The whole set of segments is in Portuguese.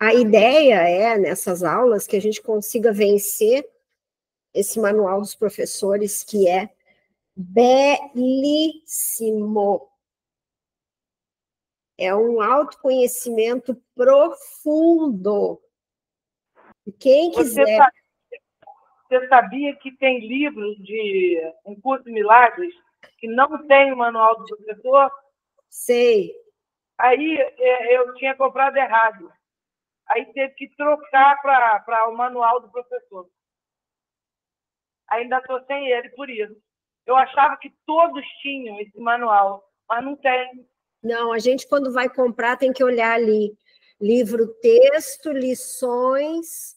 A ideia é, nessas aulas, que a gente consiga vencer esse manual dos professores, que é belíssimo. É um autoconhecimento profundo. E quem quiser... Você sabia que tem livros de Um Curso de Milagres que não tem o manual do professor? Sei. Aí eu tinha comprado errado. Aí teve que trocar para o manual do professor. Ainda estou sem ele por isso. Eu achava que todos tinham esse manual, mas não tem. Não, a gente, quando vai comprar, tem que olhar ali. Livro-texto, lições,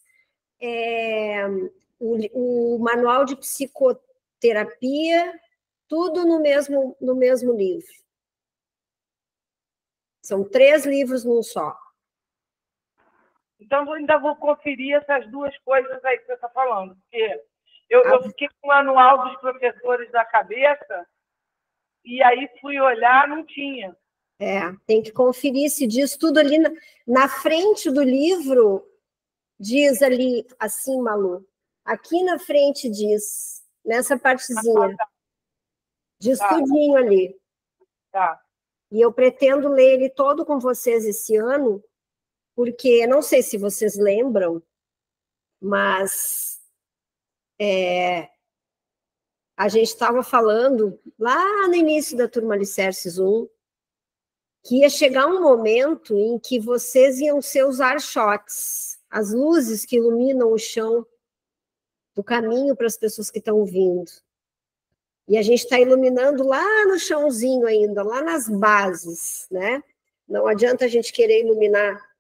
o manual de psicoterapia, tudo no mesmo livro. São 3 livros num só. Então, eu ainda vou conferir essas duas coisas aí que você está falando. Porque eu fiquei com o manual dos professores na cabeça e aí fui olhar, não tinha. Tem que conferir se diz tudo ali na frente do livro, diz ali assim, Malu. Aqui na frente diz, nessa partezinha. Diz tudinho ali. Tá. E eu pretendo ler ele todo com vocês esse ano, porque não sei se vocês lembram, mas a gente estava falando lá no início da turma Alicerces 1 que ia chegar um momento em que vocês iam ser os archotes, as luzes que iluminam o chão do caminho para as pessoas que estão vindo. E a gente está iluminando lá no chãozinho ainda, lá nas bases, né? Não adianta a gente querer iluminar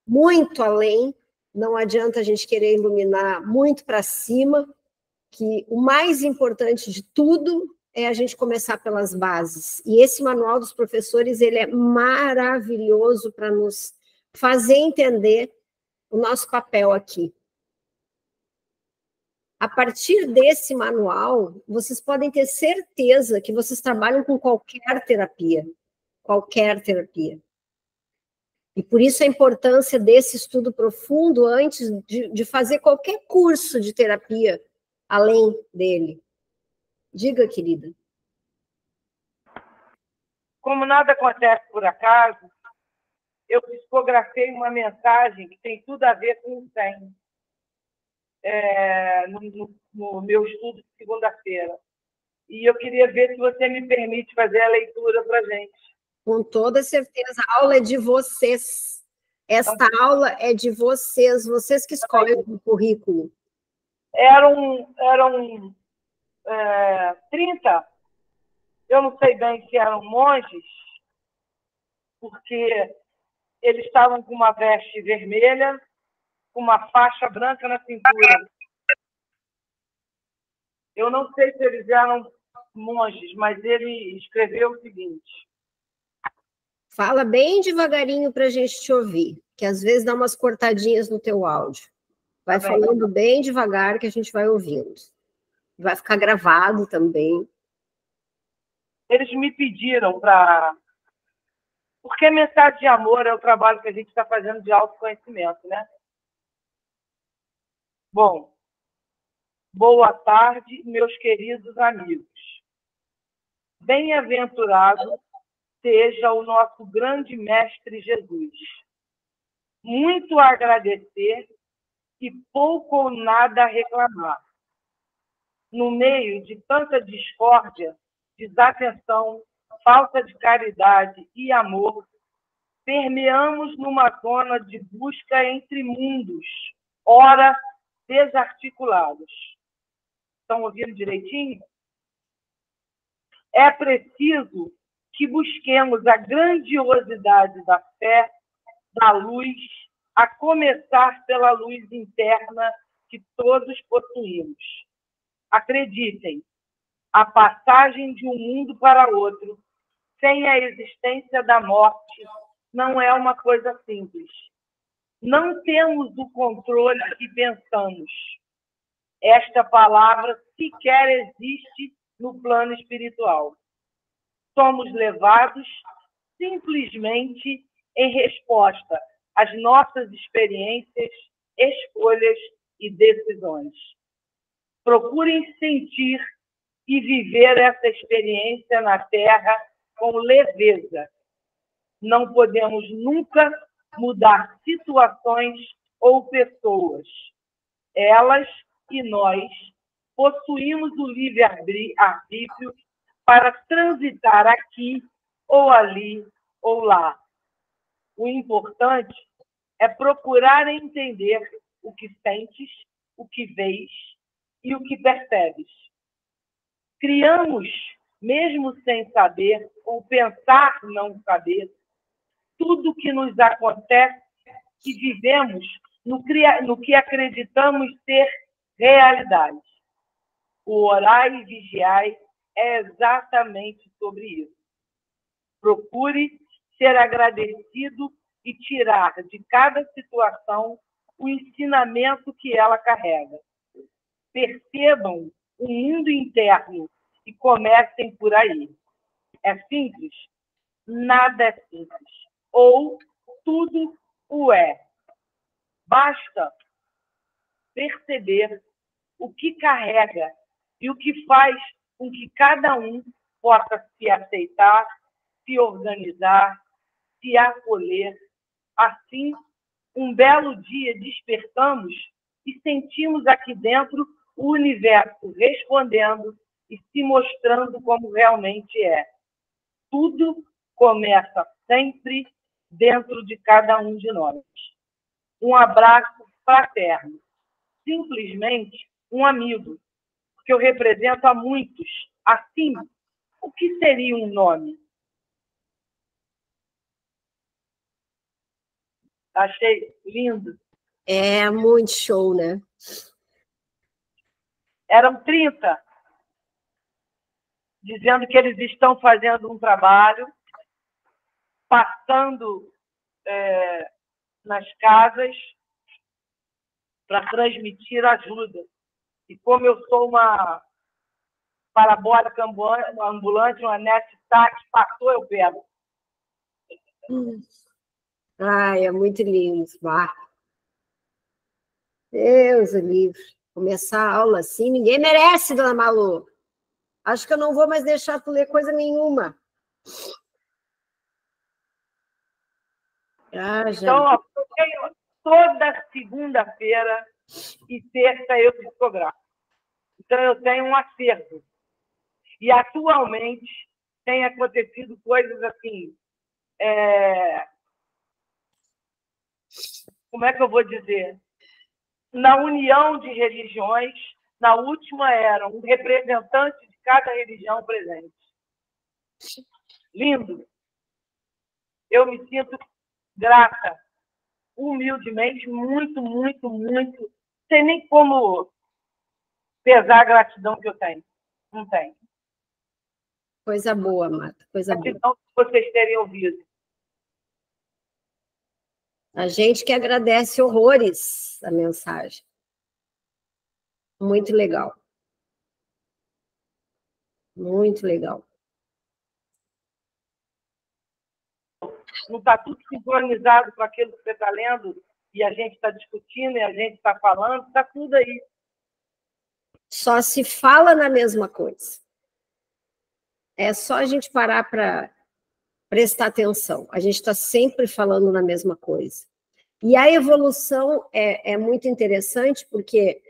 muito além, não adianta a gente querer iluminar muito para cima, que o mais importante de tudo é a gente começar pelas bases. E esse manual dos professores, ele é maravilhoso para nos fazer entender o nosso papel aqui. A partir desse manual, vocês podem ter certeza que vocês trabalham com qualquer terapia. Qualquer terapia. E por isso a importância desse estudo profundo antes de fazer qualquer curso de terapia além dele. Diga, querida. Como nada acontece por acaso, eu psicografei uma mensagem que tem tudo a ver com o SEM no meu estudo de segunda-feira. E eu queria ver se você me permite fazer a leitura para a gente. Com toda certeza, a aula é de vocês. Esta aula é de vocês que escolhem o currículo. Eram 30, eu não sei bem se eram monges, porque eles estavam com uma veste vermelha, com uma faixa branca na cintura. Eu não sei se eles eram monges, mas ele escreveu o seguinte. Fala bem devagarinho para a gente te ouvir, que às vezes dá umas cortadinhas no teu áudio. Vai falando bem devagar que a gente vai ouvindo. Vai ficar gravado também. Eles me pediram para... Porque mensagem de amor é o trabalho que a gente está fazendo de autoconhecimento, né? Bom, boa tarde, meus queridos amigos. Bem-aventurado seja o nosso grande mestre Jesus. Muito a agradecer e pouco ou nada a reclamar. No meio de tanta discórdia, desatenção, falta de caridade e amor, permeamos numa zona de busca entre mundos, ora desarticulados. Estão ouvindo direitinho? É preciso que busquemos a grandiosidade da fé, da luz, a começar pela luz interna que todos possuímos. Acreditem, a passagem de um mundo para outro, sem a existência da morte, não é uma coisa simples. Não temos o controle que pensamos. Esta palavra sequer existe no plano espiritual. Somos levados simplesmente em resposta as nossas experiências, escolhas e decisões. Procurem sentir e viver essa experiência na Terra com leveza. Não podemos nunca mudar situações ou pessoas. Elas e nós possuímos o livre-arbítrio para transitar aqui ou ali ou lá. O importante é procurar entender o que sentes, o que vês e o que percebes. Criamos, mesmo sem saber, ou pensar não saber, tudo o que nos acontece e vivemos no que acreditamos ser realidade. O orai e vigiai é exatamente sobre isso. Procure ser agradecido e tirar de cada situação o ensinamento que ela carrega. Percebam o mundo interno e comecem por aí. É simples? Nada é simples. Ou tudo o é. Basta perceber o que carrega e o que faz com que cada um possa se aceitar, se organizar, se acolher. Assim, um belo dia despertamos e sentimos aqui dentro o universo respondendo e se mostrando como realmente é. Tudo começa sempre dentro de cada um de nós. Um abraço fraterno. Simplesmente um amigo, porque eu represento a muitos. Assim, o que seria um nome? Achei lindo. É muito show, né? Eram 30, dizendo que eles estão fazendo um trabalho, passando nas casas para transmitir ajuda. E como eu sou uma parabólica ambulante, uma NetSat, passou, eu pego. Ai, é muito lindo. Ah. Deus o livre. Começar a aula assim, ninguém merece, dona Malu. Acho que eu não vou mais deixar tu ler coisa nenhuma. Ah, já. Então, ó, eu tenho toda segunda-feira e terça eu psicografo. Então, eu tenho um acervo. E, atualmente, tem acontecido coisas assim... como é que eu vou dizer? Na união de religiões, na última era um representante de cada religião presente. Lindo. Eu me sinto grata, humildemente, muito, muito, muito. Não sei nem como pesar a gratidão que eu tenho. Não tem. Coisa boa, Marta, coisa boa. Gratidão por vocês terem ouvido. A gente que agradece horrores a mensagem. Muito legal. Muito legal. Não está tudo sincronizado com aquilo que você está lendo e a gente está discutindo e a gente está falando, está tudo aí. Só se fala na mesma coisa. É só a gente parar para prestar atenção. A gente está sempre falando na mesma coisa. E a evolução é muito interessante, porque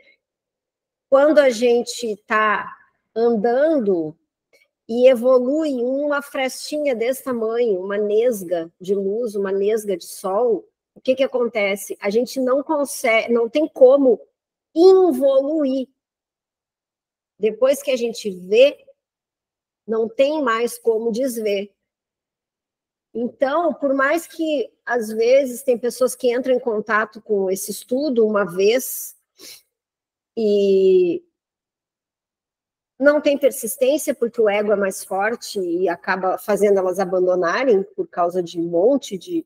quando a gente está andando e evolui uma frestinha desse tamanho, uma nesga de luz, uma nesga de sol, o que acontece? A gente não consegue, não tem como involuir. Depois que a gente vê, não tem mais como desver. Então, por mais que, às vezes, tem pessoas que entram em contato com esse estudo uma vez e não tem persistência, porque o ego é mais forte e acaba fazendo elas abandonarem por causa de um monte de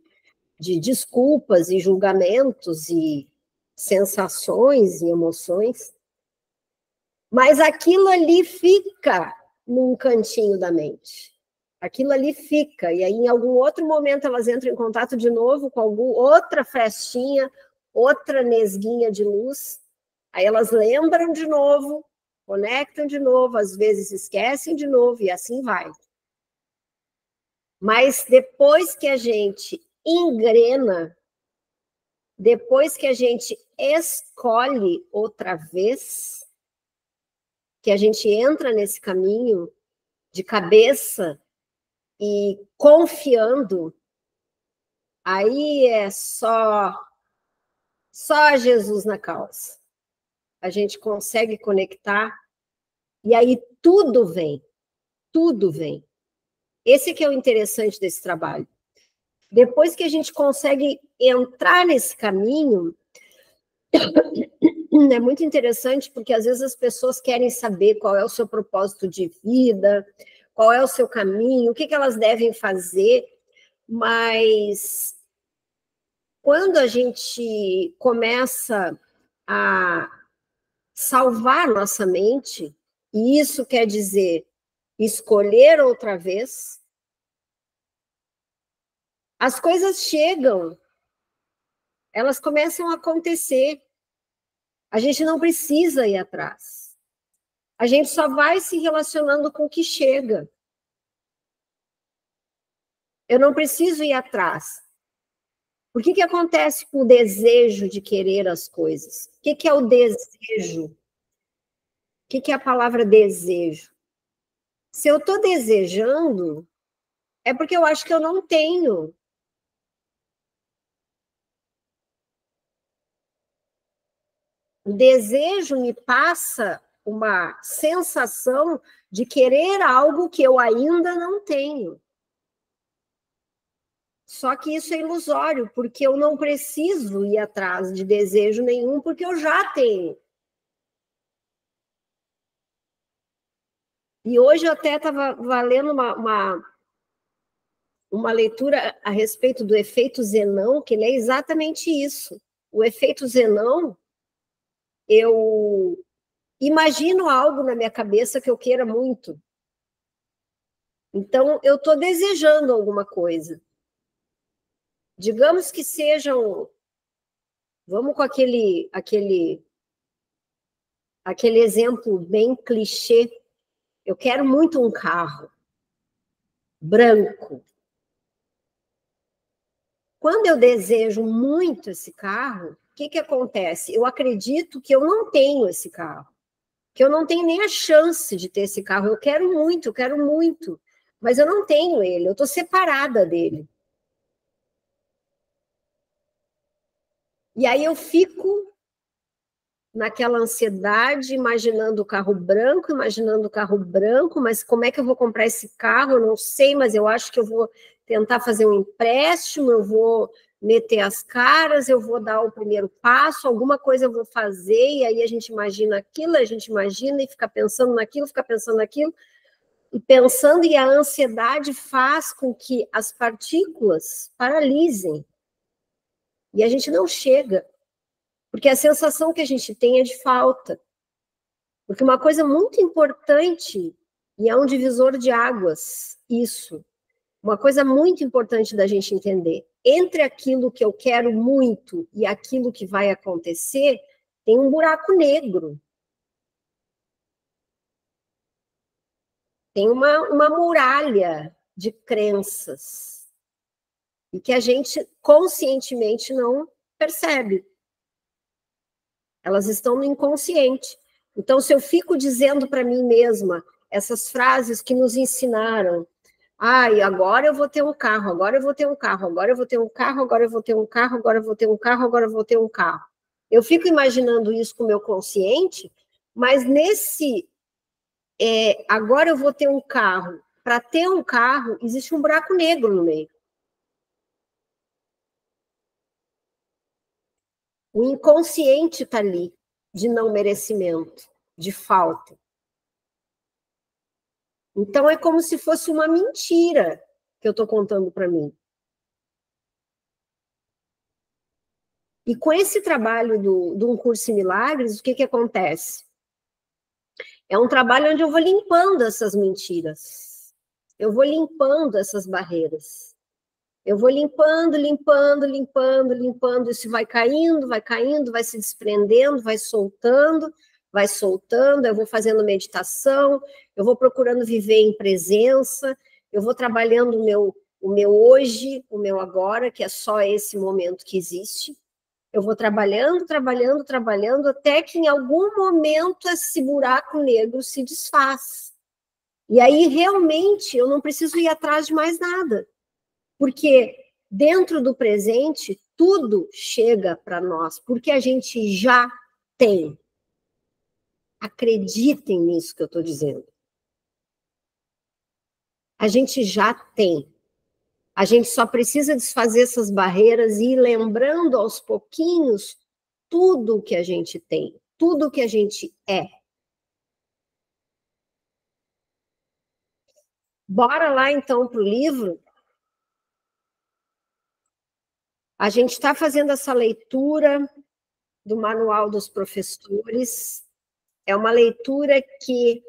desculpas e julgamentos e sensações e emoções. Mas aquilo ali fica num cantinho da mente. Aquilo ali fica, e aí em algum outro momento elas entram em contato de novo com alguma outra frestinha, outra nesguinha de luz, aí elas lembram de novo, conectam de novo, às vezes esquecem de novo, e assim vai. Mas depois que a gente engrena, depois que a gente escolhe outra vez, que a gente entra nesse caminho de cabeça e confiando, aí é só Jesus na causa. A gente consegue conectar e aí tudo vem, tudo vem. Esse que é o interessante desse trabalho. Depois que a gente consegue entrar nesse caminho, é muito interessante porque às vezes as pessoas querem saber qual é o seu propósito de vida, qual é o seu caminho, o que elas devem fazer, mas quando a gente começa a salvar nossa mente, e isso quer dizer escolher outra vez, as coisas chegam, elas começam a acontecer. A gente não precisa ir atrás. A gente só vai se relacionando com o que chega. Eu não preciso ir atrás. Por que acontece com o desejo de querer as coisas? O que é o desejo? O que é a palavra desejo? Se eu estou desejando, é porque eu acho que eu não tenho. O desejo me passa uma sensação de querer algo que eu ainda não tenho. Só que isso é ilusório, porque eu não preciso ir atrás de desejo nenhum, porque eu já tenho. E hoje eu até estava lendo uma leitura a respeito do efeito Zenão, que ele é exatamente isso. O efeito Zenão, eu imagino algo na minha cabeça que eu queira muito. Então, eu estou desejando alguma coisa. Digamos que sejam... Vamos com aquele exemplo bem clichê. Eu quero muito um carro branco. Quando eu desejo muito esse carro, o que acontece? Eu acredito que eu não tenho esse carro, que eu não tenho nem a chance de ter esse carro. Eu quero muito, mas eu não tenho ele, eu estou separada dele. E aí eu fico naquela ansiedade, imaginando o carro branco, mas como é que eu vou comprar esse carro? Eu não sei, mas eu acho que eu vou tentar fazer um empréstimo, eu vou meter as caras, eu vou dar o primeiro passo, alguma coisa eu vou fazer, e aí a gente imagina aquilo, a gente imagina e fica pensando naquilo, e a ansiedade faz com que as partículas paralisem, e a gente não chega. Porque a sensação que a gente tem é de falta. Porque uma coisa muito importante, e é um divisor de águas, isso, uma coisa muito importante da gente entender, entre aquilo que eu quero muito e aquilo que vai acontecer, tem um buraco negro. Tem uma muralha de crenças. E que a gente conscientemente não percebe. Elas estão no inconsciente. Então, se eu fico dizendo para mim mesma essas frases que nos ensinaram, ai, agora eu vou ter um carro, agora eu vou ter um carro, agora eu vou ter um carro, agora eu vou ter um carro, agora eu vou ter um carro, agora eu vou ter um carro. Eu fico imaginando isso com o meu consciente, mas agora eu vou ter um carro. Para ter um carro, existe um buraco negro no meio. O inconsciente está ali, de não merecimento, de falta. Então, é como se fosse uma mentira que eu estou contando para mim. E com esse trabalho de um curso em milagres, o que acontece? É um trabalho onde eu vou limpando essas mentiras. eu vou limpando essas barreiras. Eu vou limpando, limpando, limpando, limpando, isso vai caindo, vai se desprendendo, vai soltando, eu vou fazendo meditação, eu vou procurando viver em presença, eu vou trabalhando o meu hoje, o meu agora, que é só esse momento que existe. Eu vou trabalhando, trabalhando, trabalhando, até que em algum momento esse buraco negro se desfaz. E aí, realmente, eu não preciso ir atrás de mais nada. Porque dentro do presente, tudo chega para nós, porque a gente já tem. Acreditem nisso que eu estou dizendo. A gente já tem. A gente só precisa desfazer essas barreiras e ir lembrando aos pouquinhos tudo o que a gente tem, tudo o que a gente é. Bora lá, então, para o livro. A gente está fazendo essa leitura do Manual dos Professores. É uma leitura que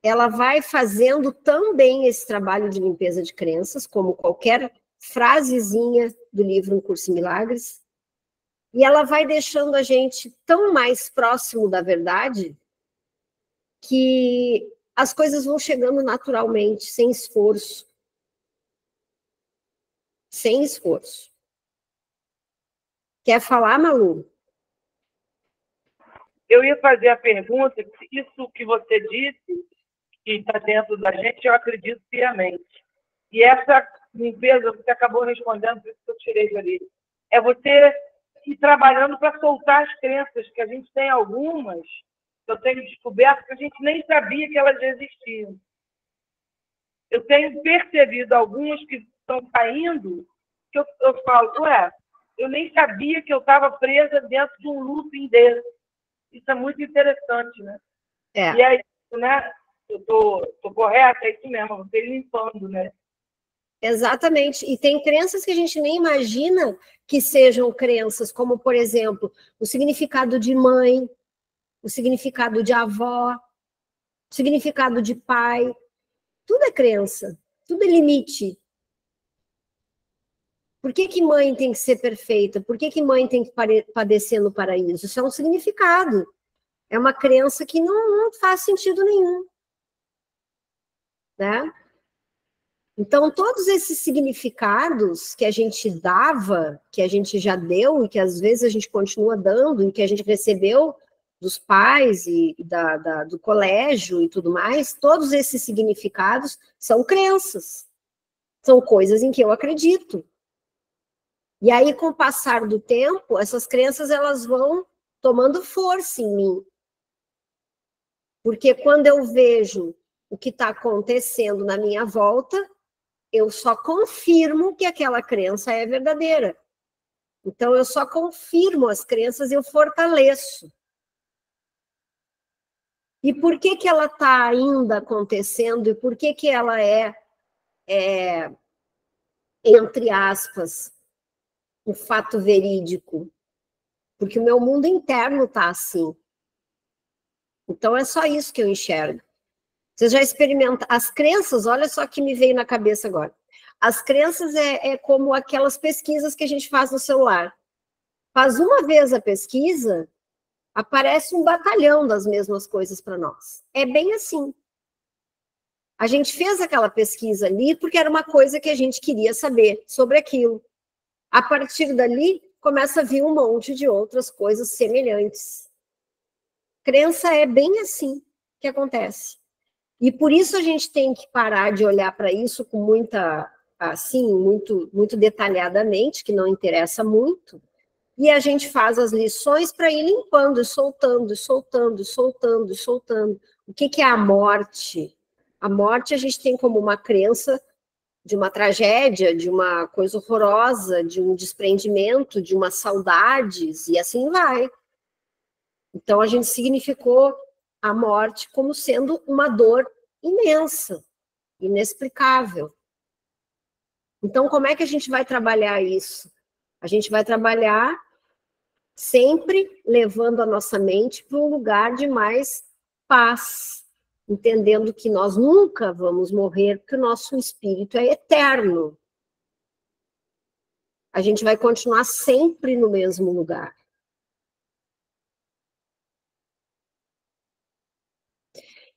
ela vai fazendo também esse trabalho de limpeza de crenças, como qualquer frasezinha do livro Um Curso em Milagres, e ela vai deixando a gente tão mais próximo da verdade que as coisas vão chegando naturalmente, sem esforço. Sem esforço. Quer falar, Malu? Eu ia fazer a pergunta, isso que você disse, que está dentro da gente, eu acredito piamente. E essa limpeza, você acabou respondendo, por isso que eu tirei dali. É você ir trabalhando para soltar as crenças, que a gente tem algumas, que eu tenho descoberto, que a gente nem sabia que elas existiam. Eu tenho percebido algumas que estão caindo, que eu falo, ué, eu nem sabia que eu estava presa dentro de um looping desse. Isso é muito interessante, né? É. E aí, né? Eu tô correta, é isso mesmo, você limpando, né? Exatamente. E tem crenças que a gente nem imagina que sejam crenças, como, por exemplo, o significado de mãe, o significado de avó, o significado de pai. Tudo é crença, tudo é limite. Por que mãe tem que ser perfeita? Por que mãe tem que padecer no paraíso? Isso é um significado. É uma crença que não faz sentido nenhum. Né? Então, todos esses significados que a gente dava, que a gente já deu e que às vezes a gente continua dando e que a gente recebeu dos pais e do colégio e tudo mais, todos esses significados são crenças. São coisas em que eu acredito. E aí, com o passar do tempo, essas crenças elas vão tomando força em mim. Porque quando eu vejo o que está acontecendo na minha volta, eu só confirmo que aquela crença é verdadeira. Então, eu só confirmo as crenças e eu fortaleço. E por que ela está ainda acontecendo? E por que ela entre aspas, um fato verídico? Porque o meu mundo interno está assim. Então, é só isso que eu enxergo. Você já experimenta as crenças, olha só que me veio na cabeça agora. As crenças é como aquelas pesquisas que a gente faz no celular. Faz uma vez a pesquisa, aparece um batalhão das mesmas coisas para nós. É bem assim. A gente fez aquela pesquisa ali porque era uma coisa que a gente queria saber sobre aquilo. A partir dali, começa a vir um monte de outras coisas semelhantes. Crença é bem assim que acontece. E por isso a gente tem que parar de olhar para isso com muita, assim, muito detalhadamente, que não interessa muito, e a gente faz as lições para ir limpando, soltando, soltando, soltando, soltando. O que é a morte? A morte a gente tem como uma crença de uma tragédia, de uma coisa horrorosa, de um desprendimento, de umas saudades, e assim vai. Então, a gente significou a morte como sendo uma dor imensa, inexplicável. Então, como é que a gente vai trabalhar isso? A gente vai trabalhar sempre levando a nossa mente para um lugar de mais paz, entendendo que nós nunca vamos morrer, porque o nosso espírito é eterno. A gente vai continuar sempre no mesmo lugar.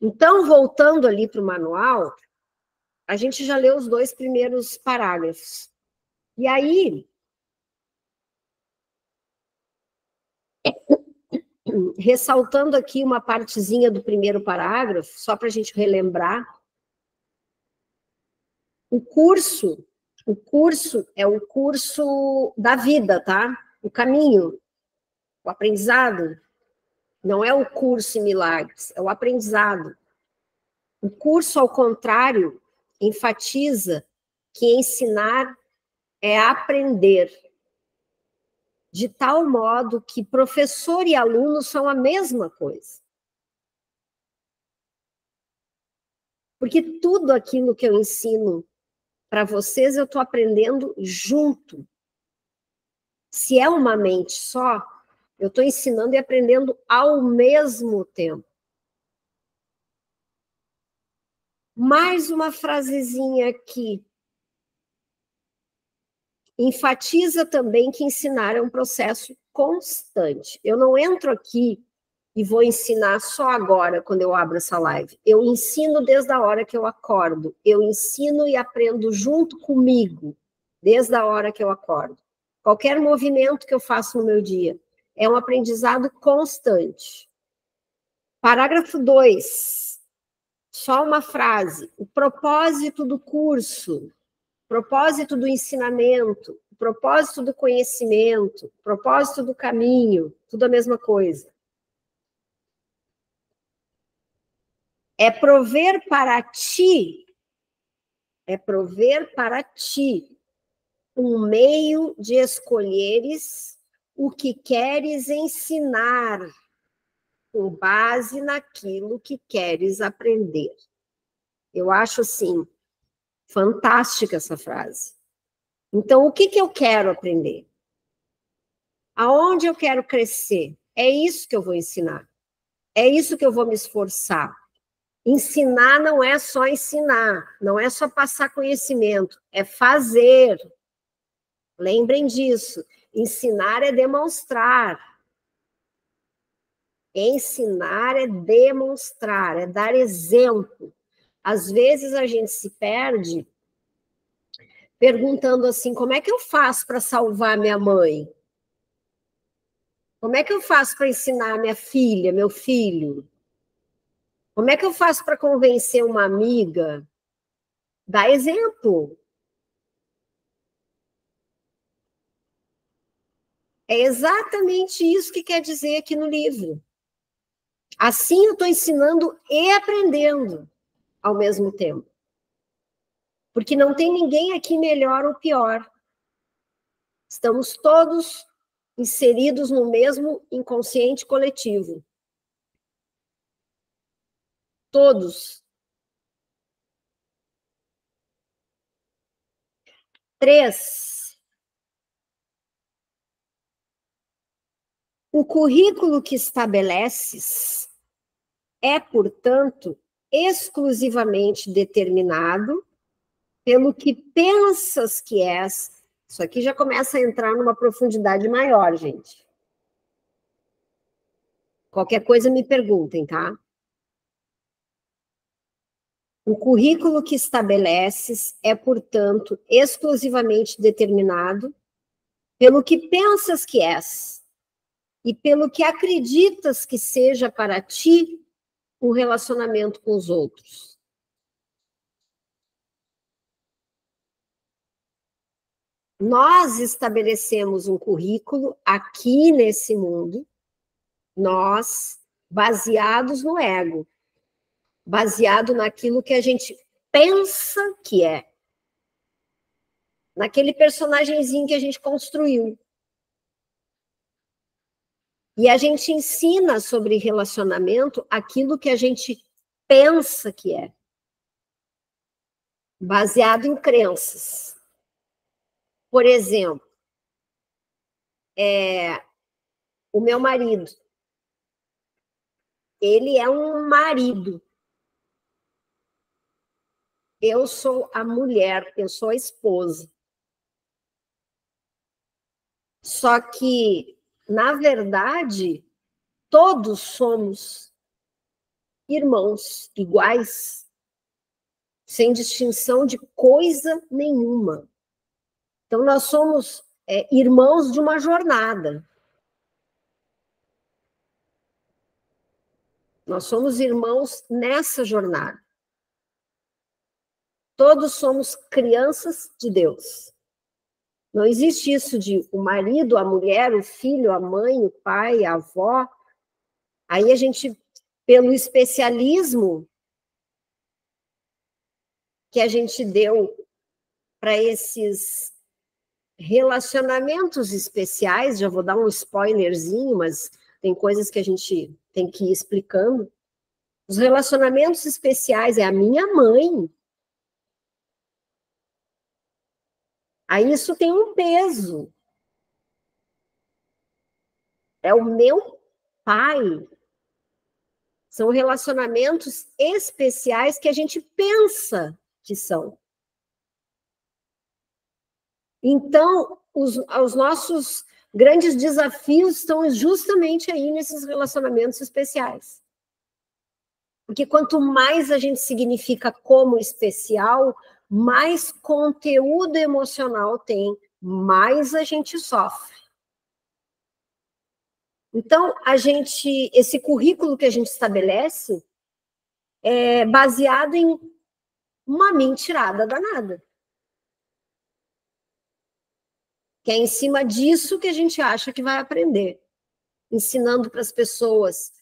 Então, voltando ali para o manual, a gente já leu os 2 primeiros parágrafos. E aí, ressaltando aqui uma partezinha do primeiro parágrafo, só para a gente relembrar, o curso é o curso da vida, tá? O caminho, o aprendizado, não é o curso em milagres, é o aprendizado. O curso, ao contrário, enfatiza que ensinar é aprender, de tal modo que professor e aluno são a mesma coisa. Porque tudo aquilo que eu ensino para vocês, eu estou aprendendo junto. Se é uma mente só, eu estou ensinando e aprendendo ao mesmo tempo. Mais uma frasezinha aqui. Enfatiza também que ensinar é um processo constante. Eu não entro aqui e vou ensinar só agora, quando eu abro essa live. Eu ensino desde a hora que eu acordo. Eu ensino e aprendo junto comigo, desde a hora que eu acordo. Qualquer movimento que eu faço no meu dia é um aprendizado constante. Parágrafo 2. Só uma frase. O propósito do curso, propósito do ensinamento, o propósito do conhecimento, o propósito do caminho, tudo a mesma coisa. É prover para ti um meio de escolheres o que queres ensinar, com base naquilo que queres aprender. Eu acho, assim, fantástica essa frase. Então, o que eu quero aprender? Aonde eu quero crescer? É isso que eu vou ensinar. É isso que eu vou me esforçar. Ensinar não é só ensinar, não é só passar conhecimento, é fazer. Lembrem disso. Ensinar é demonstrar. Ensinar é demonstrar, é dar exemplo. Às vezes a gente se perde perguntando assim: como é que eu faço para salvar minha mãe? Como é que eu faço para ensinar minha filha, meu filho? Como é que eu faço para convencer uma amiga? Dá exemplo. É exatamente isso que quer dizer aqui no livro. Assim eu estou ensinando e aprendendo ao mesmo tempo. Porque não tem ninguém aqui melhor ou pior. Estamos todos inseridos no mesmo inconsciente coletivo. Todos. 3. O currículo que estabeleces é, portanto, exclusivamente determinado pelo que pensas que és. Isso aqui já começa a entrar numa profundidade maior, gente. Qualquer coisa me perguntem, tá? O currículo que estabeleces é, portanto, exclusivamente determinado pelo que pensas que és e pelo que acreditas que seja para ti o relacionamento com os outros. Nós estabelecemos um currículo aqui nesse mundo, nós, baseados no ego, baseado naquilo que a gente pensa que é, naquele personagemzinho que a gente construiu. E a gente ensina sobre relacionamento aquilo que a gente pensa que é, baseado em crenças. Por exemplo, o meu marido, ele é um marido, eu sou a mulher, eu sou a esposa. Só que, na verdade, todos somos irmãos iguais, sem distinção de coisa nenhuma. Então, nós somos irmãos de uma jornada. Nós somos irmãos nessa jornada. Todos somos crianças de Deus. Não existe isso de o marido, a mulher, o filho, a mãe, o pai, a avó. Aí a gente, pelo especialismo que a gente deu para esses relacionamentos especiais, já vou dar um spoilerzinho, mas tem coisas que a gente tem que ir explicando. Os relacionamentos especiais é a minha mãe. Aí isso tem um peso. É o meu pai. São relacionamentos especiais que a gente pensa que são. Então, os nossos grandes desafios estão justamente aí nesses relacionamentos especiais. Porque quanto mais a gente significa como especial, mais conteúdo emocional tem, mais a gente sofre. Então, esse currículo que a gente estabelece é baseado em uma mentirada danada. Que é em cima disso que a gente acha que vai aprender. Ensinando para as pessoas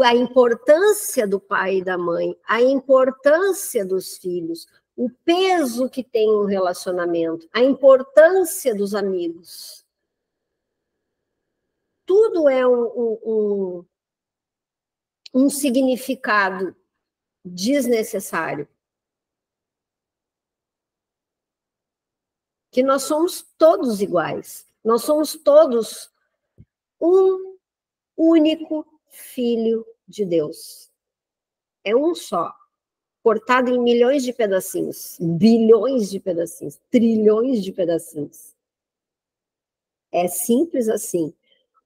a importância do pai e da mãe, a importância dos filhos, o peso que tem um relacionamento, a importância dos amigos. Tudo é um significado desnecessário. Que nós somos todos iguais. Nós somos todos um único filho de Deus. É um só, cortado em milhões de pedacinhos, bilhões de pedacinhos, trilhões de pedacinhos. É simples assim,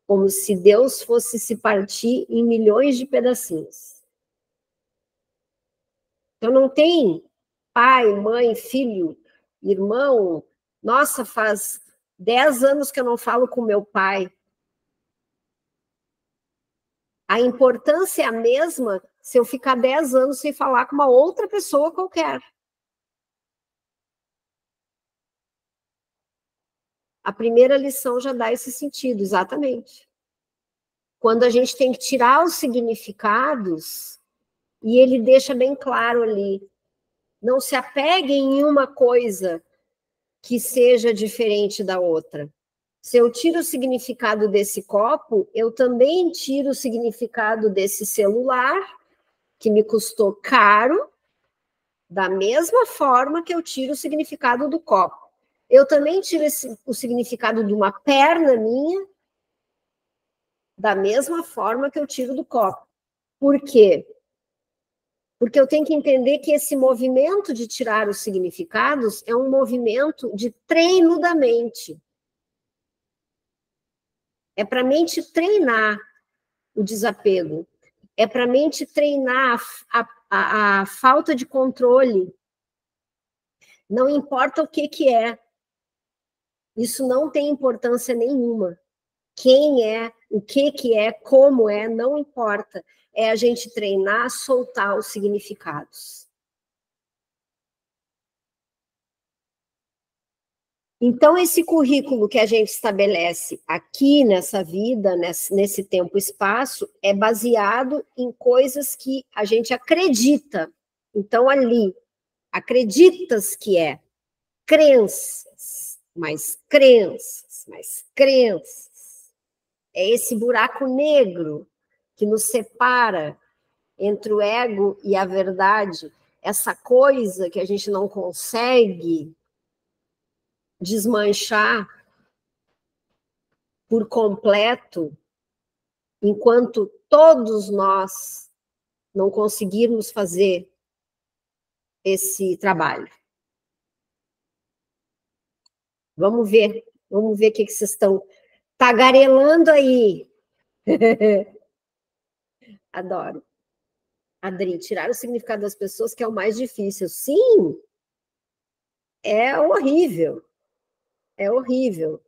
como se Deus fosse se partir em milhões de pedacinhos. Então não tem pai, mãe, filho, irmão. Nossa, faz 10 anos que eu não falo com meu pai. A importância é a mesma se eu ficar 10 anos sem falar com uma outra pessoa qualquer. A primeira lição já dá esse sentido, exatamente. Quando a gente tem que tirar os significados, e ele deixa bem claro ali, não se apeguem em uma coisa que seja diferente da outra. Se eu tiro o significado desse copo, eu também tiro o significado desse celular, que me custou caro, da mesma forma que eu tiro o significado do copo. Eu também tiro o significado de uma perna minha, da mesma forma que eu tiro do copo. Por quê? Porque eu tenho que entender que esse movimento de tirar os significados é um movimento de treino da mente. É para a mente treinar o desapego. É para a mente treinar a falta de controle. Não importa o que é. Isso não tem importância nenhuma. Quem é, o que é, como é, não importa. É a gente treinar, soltar os significados. Então, esse currículo que a gente estabelece aqui nessa vida, nesse tempo e espaço, é baseado em coisas que a gente acredita. Então, ali, acreditas que é crenças, mais crenças, mais crenças. É esse buraco negro que nos separa entre o ego e a verdade, essa coisa que a gente não consegue desmanchar por completo, enquanto todos nós não conseguirmos fazer esse trabalho. Vamos ver o que vocês estão tagarelando aí. Adoro. Adri, tirar o significado das pessoas que é o mais difícil. Sim, é horrível. É horrível.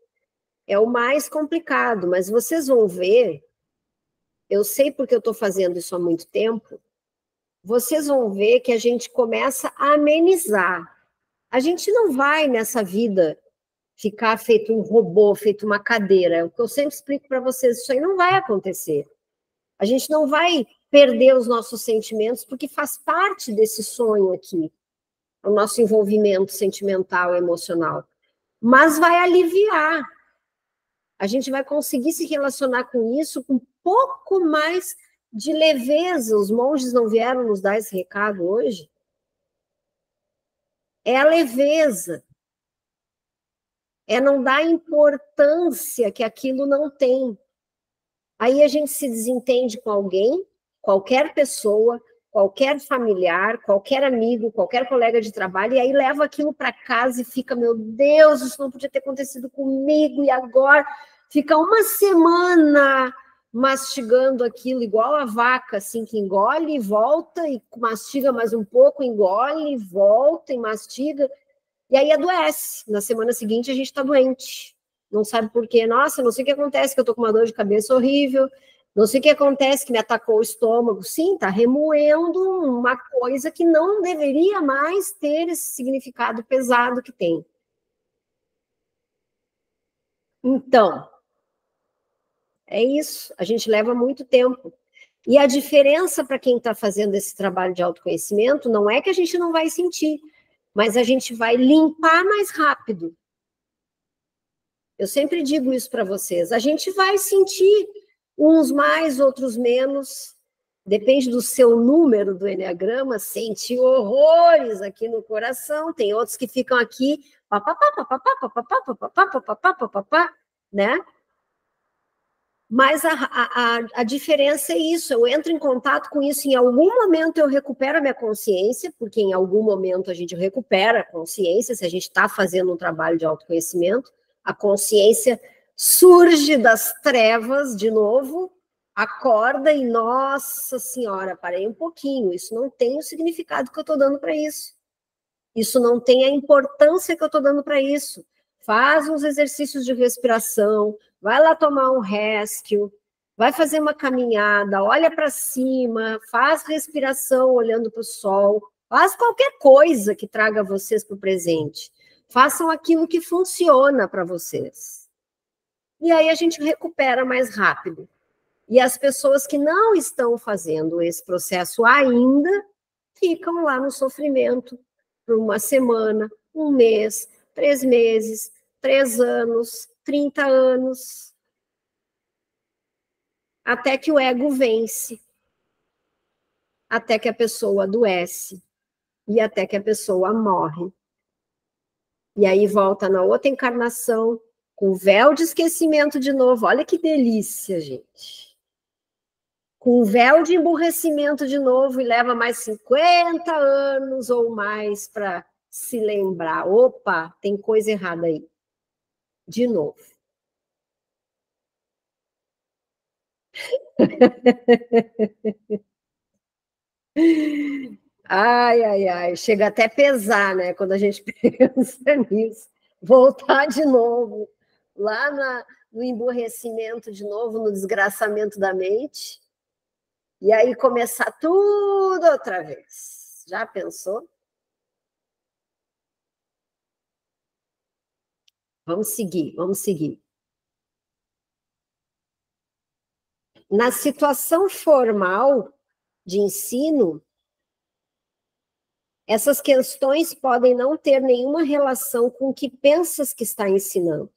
É o mais complicado, mas vocês vão ver, eu sei porque eu estou fazendo isso há muito tempo, vocês vão ver que a gente começa a amenizar. A gente não vai nessa vida ficar feito um robô, feito uma cadeira. É o que eu sempre explico para vocês, isso aí não vai acontecer. A gente não vai perder os nossos sentimentos, porque faz parte desse sonho aqui, o nosso envolvimento sentimental, emocional. Mas vai aliviar. A gente vai conseguir se relacionar com isso com um pouco mais de leveza. Os monges não vieram nos dar esse recado hoje? É a leveza. É não dar importância que aquilo não tem. Aí a gente se desentende com alguém, qualquer pessoa, qualquer familiar, qualquer amigo, qualquer colega de trabalho, e aí leva aquilo para casa e fica, meu Deus, isso não podia ter acontecido comigo, e agora fica uma semana mastigando aquilo, igual a vaca, assim, que engole e volta, e mastiga mais um pouco, engole, volta e mastiga, e aí adoece. Na semana seguinte a gente está doente. Não sabe por quê. Nossa, não sei o que acontece, que eu tô com uma dor de cabeça horrível. Não sei o que acontece, que me atacou o estômago. Sim, tá remoendo uma coisa que não deveria mais ter esse significado pesado que tem. Então, é isso. A gente leva muito tempo. E a diferença para quem está fazendo esse trabalho de autoconhecimento não é que a gente não vai sentir, mas a gente vai limpar mais rápido. Eu sempre digo isso para vocês. A gente vai sentir uns mais, outros menos. Depende do seu número do enneagrama, sente horrores aqui no coração. Tem outros que ficam aqui, né? Mas a diferença é isso. Eu entro em contato com isso. Em algum momento eu recupero a minha consciência, porque em algum momento a gente recupera a consciência, se a gente está fazendo um trabalho de autoconhecimento. A consciência surge das trevas de novo, acorda e, nossa senhora, parei um pouquinho, isso não tem o significado que eu estou dando para isso. Isso não tem a importância que eu estou dando para isso. Faz uns exercícios de respiração, vai lá tomar um rescue, vai fazer uma caminhada, olha para cima, faz respiração olhando para o sol, faz qualquer coisa que traga vocês para o presente. Façam aquilo que funciona para vocês. E aí a gente recupera mais rápido. E as pessoas que não estão fazendo esse processo ainda ficam lá no sofrimento por uma semana, um mês, 3 meses, 3 anos, 30 anos, até que o ego vence, até que a pessoa adoece e até que a pessoa morre. E aí volta na outra encarnação, com véu de esquecimento de novo. Olha que delícia, gente. Com véu de emburrecimento de novo e leva mais 50 anos ou mais para se lembrar. Opa, tem coisa errada aí. De novo. Ai, ai, ai. Chega até a pesar, né? Quando a gente pensa nisso. Voltar de novo lá no emburrecimento de novo, no desgraçamento da mente. E aí começar tudo outra vez. Já pensou? Vamos seguir, vamos seguir. Na situação formal de ensino, essas questões podem não ter nenhuma relação com o que pensas que está ensinando.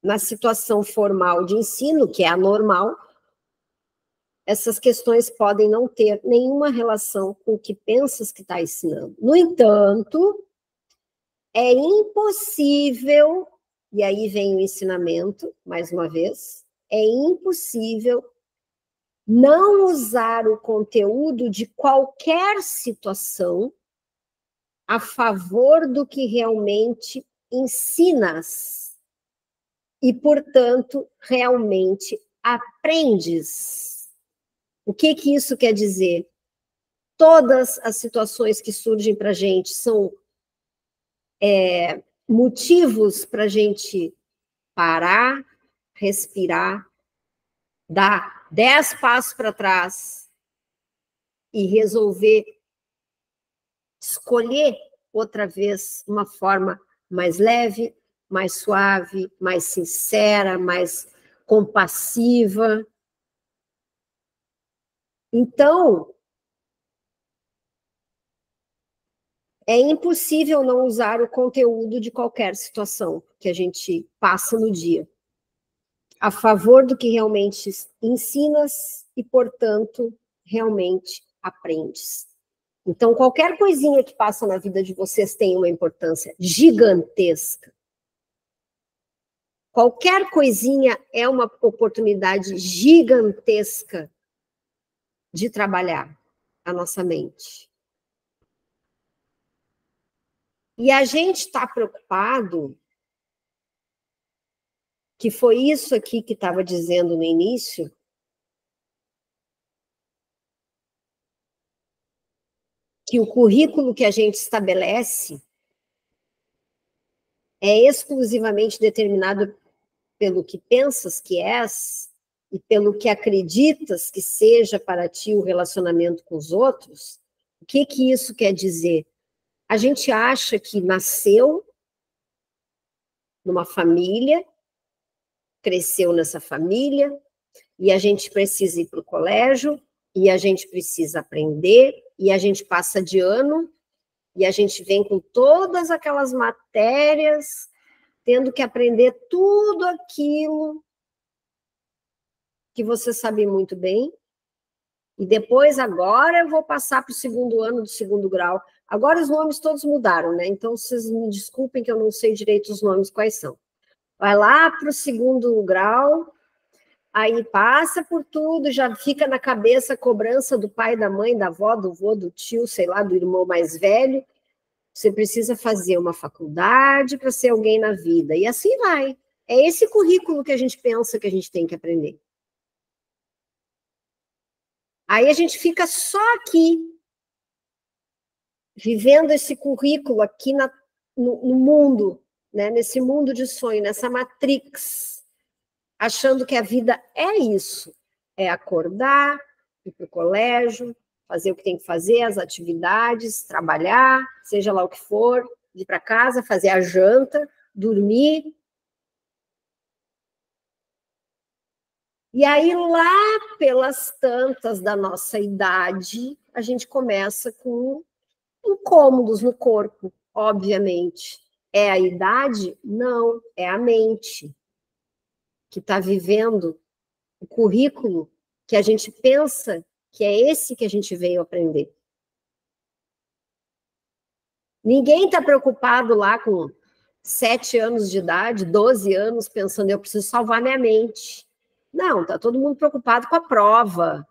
Na situação formal de ensino, que é a normal, essas questões podem não ter nenhuma relação com o que pensas que está ensinando. No entanto, é impossível, e aí vem o ensinamento, mais uma vez, é impossível não usar o conteúdo de qualquer situação a favor do que realmente ensinas e, portanto, realmente aprendes. O que isso quer dizer? Todas as situações que surgem para a gente são motivos para a gente parar, respirar, dar 10 passos para trás e resolver escolher outra vez uma forma mais leve, mais suave, mais sincera, mais compassiva. Então, é impossível não usar o conteúdo de qualquer situação que a gente passa no dia, a favor do que realmente ensinas e, portanto, realmente aprendes. Então, qualquer coisinha que passa na vida de vocês tem uma importância gigantesca. Qualquer coisinha é uma oportunidade gigantesca de trabalhar a nossa mente. E a gente está preocupado, que foi isso aqui que estava dizendo no início, que o currículo que a gente estabelece é exclusivamente determinado pelo que pensas que és e pelo que acreditas que seja para ti o relacionamento com os outros. O que isso quer dizer? A gente acha que nasceu numa família, cresceu nessa família, e a gente precisa ir para o colégio, e a gente precisa aprender, e a gente passa de ano, e a gente vem com todas aquelas matérias, tendo que aprender tudo aquilo que você sabe muito bem, e depois, agora, eu vou passar para o segundo ano do segundo grau. Agora os nomes todos mudaram, né? Então, vocês me desculpem que eu não sei direito os nomes quais são. Vai lá para o segundo grau, aí passa por tudo, já fica na cabeça a cobrança do pai, da mãe, da avó, do vô, do tio, sei lá, do irmão mais velho. Você precisa fazer uma faculdade para ser alguém na vida. E assim vai. É esse currículo que a gente pensa que a gente tem que aprender. Aí a gente fica só aqui, vivendo esse currículo aqui no mundo, né? Nesse mundo de sonho, nessa matrix, achando que a vida é isso, é acordar, ir para o colégio, fazer o que tem que fazer, as atividades, trabalhar, seja lá o que for, ir para casa, fazer a janta, dormir. E aí, lá pelas tantas da nossa idade, a gente começa com incômodos no corpo, obviamente. É a idade? Não, é a mente que está vivendo o currículo que a gente pensa que é esse que a gente veio aprender. Ninguém está preocupado lá com 7 anos de idade, 12 anos, pensando, eu preciso salvar minha mente. Não, está todo mundo preocupado com a prova.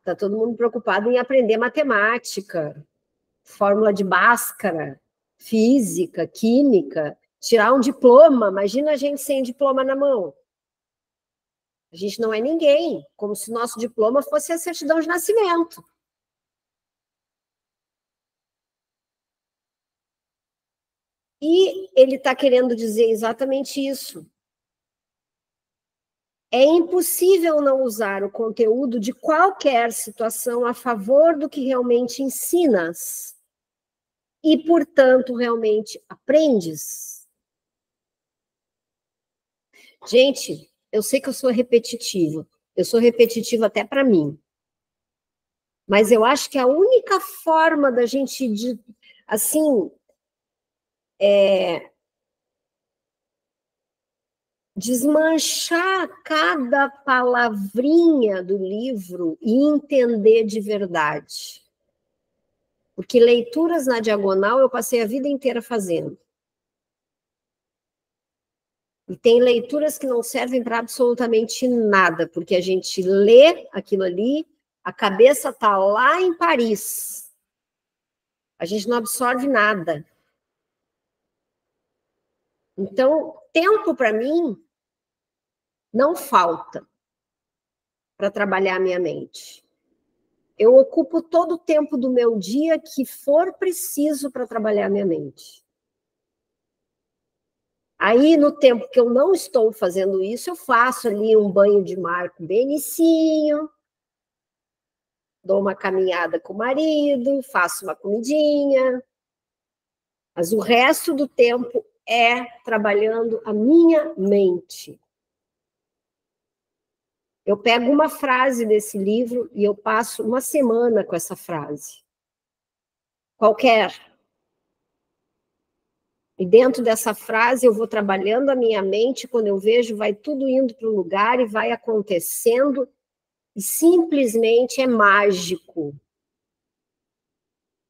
Está todo mundo preocupado em aprender matemática, fórmula de Bhaskara, física, química, tirar um diploma. Imagina a gente sem diploma na mão. A gente não é ninguém, como se nosso diploma fosse a certidão de nascimento. E ele está querendo dizer exatamente isso. É impossível não usar o conteúdo de qualquer situação a favor do que realmente ensinas e, portanto, realmente aprendes. Gente, eu sei que eu sou repetitiva até para mim, mas eu acho que a única forma da gente, assim, desmanchar cada palavrinha do livro e entender de verdade. Porque leituras na diagonal eu passei a vida inteira fazendo. E tem leituras que não servem para absolutamente nada, porque a gente lê aquilo ali, a cabeça está lá em Paris. A gente não absorve nada. Então, tempo para mim não falta para trabalhar a minha mente. Eu ocupo todo o tempo do meu dia que for preciso para trabalhar a minha mente. Aí, no tempo que eu não estou fazendo isso, eu faço ali um banho de mar com benicinho, dou uma caminhada com o marido, faço uma comidinha. Mas o resto do tempo é trabalhando a minha mente. Eu pego uma frase desse livro e eu passo uma semana com essa frase. Qualquer. E dentro dessa frase eu vou trabalhando a minha mente, quando eu vejo, vai tudo indo para o lugar e vai acontecendo, e simplesmente é mágico.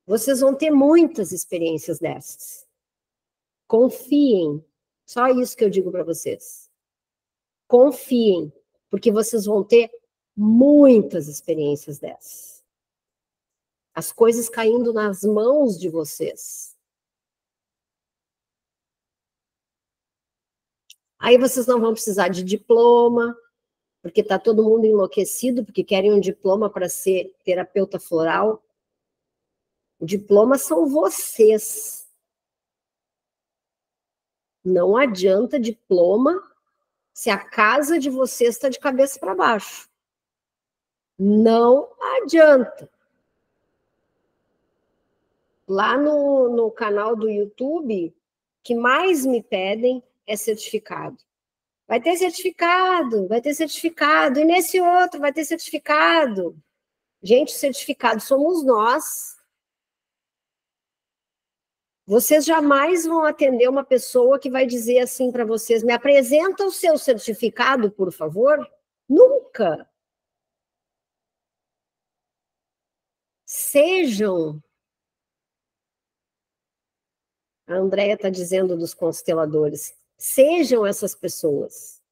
Vocês vão ter muitas experiências dessas. Confiem. Só isso que eu digo para vocês. Confiem, porque vocês vão ter muitas experiências dessas. As coisas caindo nas mãos de vocês. Aí vocês não vão precisar de diploma, porque está todo mundo enlouquecido, porque querem um diploma para ser terapeuta floral. O diploma são vocês. Não adianta diploma se a casa de vocês está de cabeça para baixo. Não adianta. Lá no canal do YouTube, o que mais me pedem é certificado. Vai ter certificado, vai ter certificado. E nesse outro vai ter certificado. Gente, o certificado somos nós. Vocês jamais vão atender uma pessoa que vai dizer assim para vocês: me apresenta o seu certificado, por favor. Nunca. Sejam. A Andréia está dizendo dos consteladores. Sejam essas pessoas.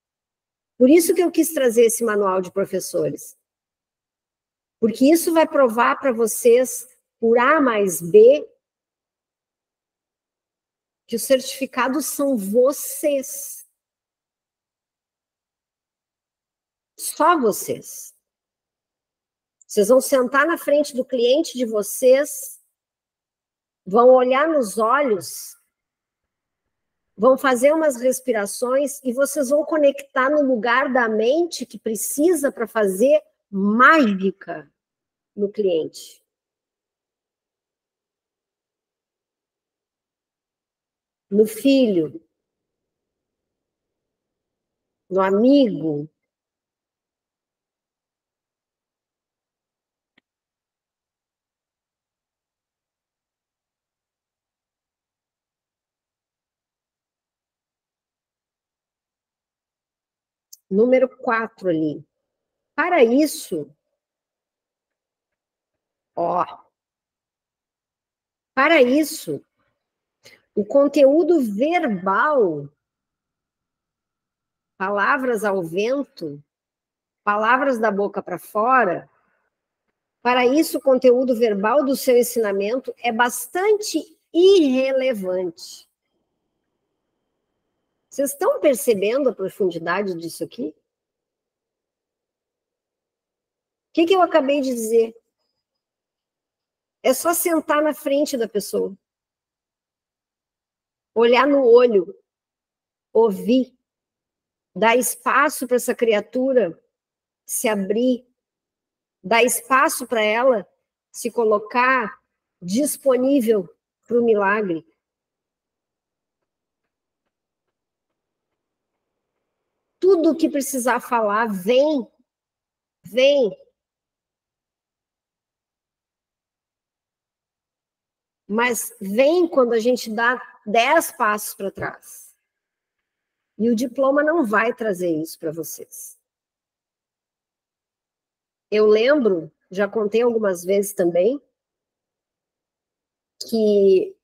Por isso que eu quis trazer esse manual de professores. Porque isso vai provar para vocês, por A mais B, que os certificados são vocês. Só vocês. Vocês vão sentar na frente do cliente de vocês, vão olhar nos olhos, vão fazer umas respirações e vocês vão conectar no lugar da mente que precisa para fazer mágica no cliente. No filho, no amigo. Número 4 ali. Para isso, para isso, o conteúdo verbal, palavras ao vento, palavras da boca para fora, para isso o conteúdo verbal do seu ensinamento é bastante irrelevante. Vocês estão percebendo a profundidade disso aqui? O que eu acabei de dizer? É só sentar na frente da pessoa, olhar no olho, ouvir, dar espaço para essa criatura se abrir, dar espaço para ela se colocar disponível para o milagre. Tudo o que precisar falar, vem, vem. Mas vem quando a gente dá 10 passos para trás. E o diploma não vai trazer isso para vocês. Eu lembro, já contei algumas vezes também, que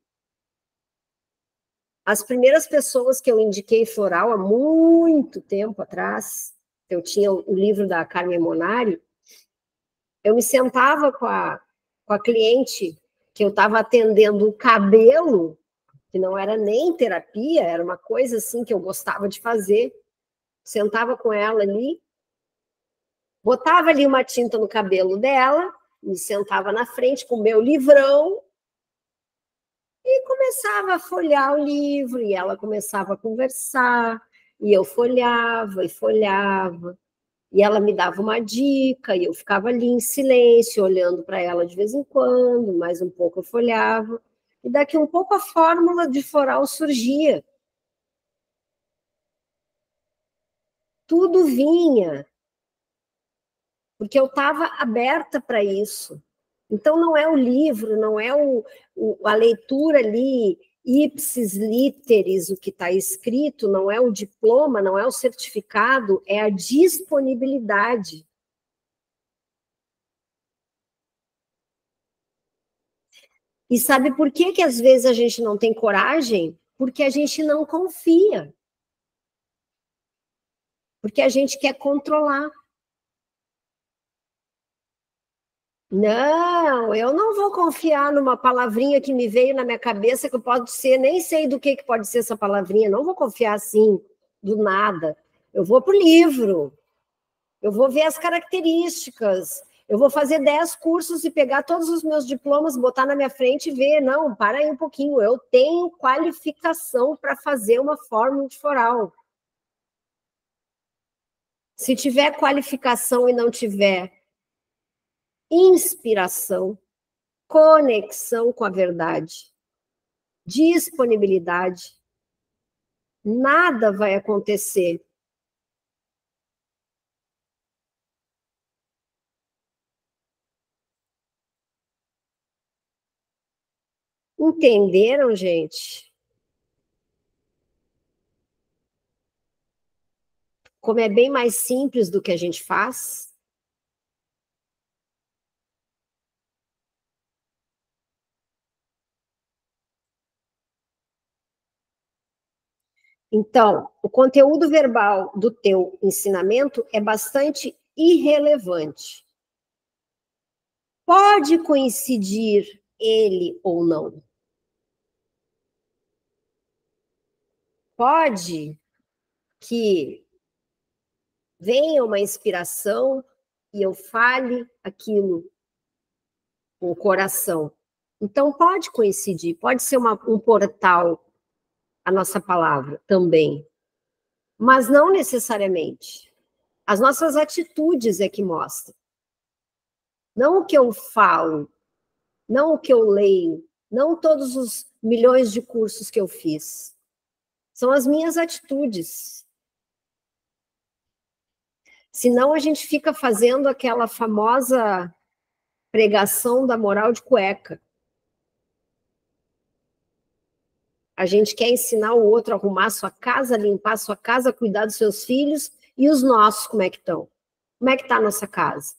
As primeiras pessoas que eu indiquei floral há muito tempo atrás, eu tinha o livro da Carmen Monari, eu me sentava com a cliente que eu estava atendendo o cabelo, que não era nem terapia, era uma coisa assim que eu gostava de fazer, sentava com ela ali, botava ali uma tinta no cabelo dela, me sentava na frente com o meu livrão e começava a folhear o livro, e ela começava a conversar, e eu folhava e folhava, e ela me dava uma dica, e eu ficava ali em silêncio, olhando para ela de vez em quando, mais um pouco eu folhava, e daqui um pouco a fórmula de floral surgia. Tudo vinha, porque eu estava aberta para isso. Então, não é o livro, não é a leitura ali, ipsis literis, o que está escrito, não é o diploma, não é o certificado, é a disponibilidade. E sabe por que que às vezes a gente não tem coragem? Porque a gente não confia. Porque a gente quer controlar. Não, eu não vou confiar numa palavrinha que me veio na minha cabeça, que pode ser, nem sei do que pode ser essa palavrinha, não vou confiar assim, do nada. Eu vou para o livro, eu vou ver as características, eu vou fazer 10 cursos e pegar todos os meus diplomas, botar na minha frente e ver. Não, para aí um pouquinho, eu tenho qualificação para fazer uma fórmula de floral. Se tiver qualificação e não tiver inspiração, conexão com a verdade, disponibilidade, nada vai acontecer. Entenderam, gente? Como é bem mais simples do que a gente faz? Então, o conteúdo verbal do teu ensinamento é bastante irrelevante. Pode coincidir ele ou não. Pode que venha uma inspiração e eu fale aquilo com o coração. Então, pode coincidir, pode ser um portal, a nossa palavra também, mas não necessariamente. As nossas atitudes é que mostram. Não o que eu falo, não o que eu leio, não todos os milhões de cursos que eu fiz. São as minhas atitudes. Senão a gente fica fazendo aquela famosa pregação da moral de cueca. A gente quer ensinar o outro a arrumar a sua casa, limpar a sua casa, cuidar dos seus filhos, e os nossos, como é que estão? Como é que está a nossa casa?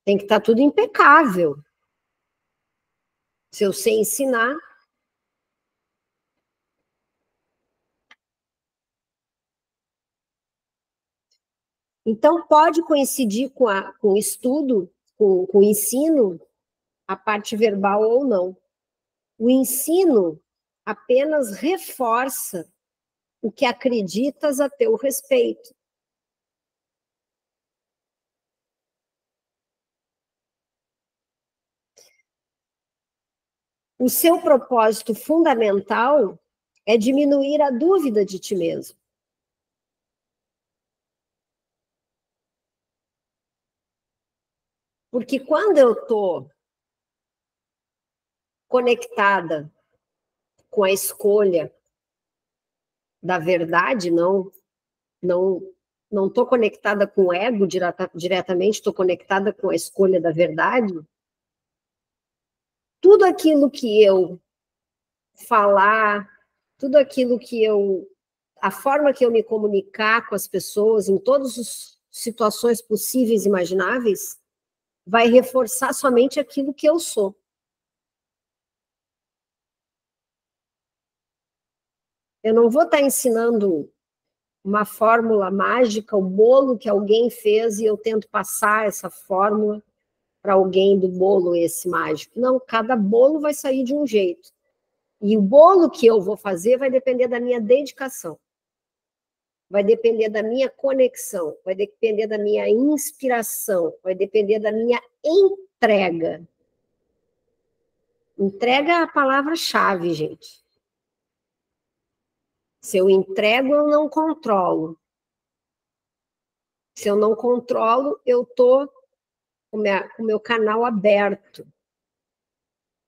Tem que estar tudo impecável. Se eu sei ensinar. Então, pode coincidir com o estudo, com o ensino, a parte verbal ou não. O ensino apenas reforça o que acreditas a teu respeito. O seu propósito fundamental é diminuir a dúvida de ti mesmo. Porque quando eu estou conectada com a escolha da verdade, não estou conectada com o ego diretamente, estou conectada com a escolha da verdade, tudo aquilo que eu falar, tudo aquilo que a forma que eu me comunicar com as pessoas, em todas as situações possíveis e imagináveis, vai reforçar somente aquilo que eu sou. Eu não vou estar ensinando uma fórmula mágica, o bolo que alguém fez, e eu tento passar essa fórmula para alguém do bolo esse mágico. Não, cada bolo vai sair de um jeito. E o bolo que eu vou fazer vai depender da minha dedicação. Vai depender da minha conexão, vai depender da minha inspiração, vai depender da minha entrega. Entrega é a palavra-chave, gente. Se eu entrego, eu não controlo. Se eu não controlo, eu estou com o meu canal aberto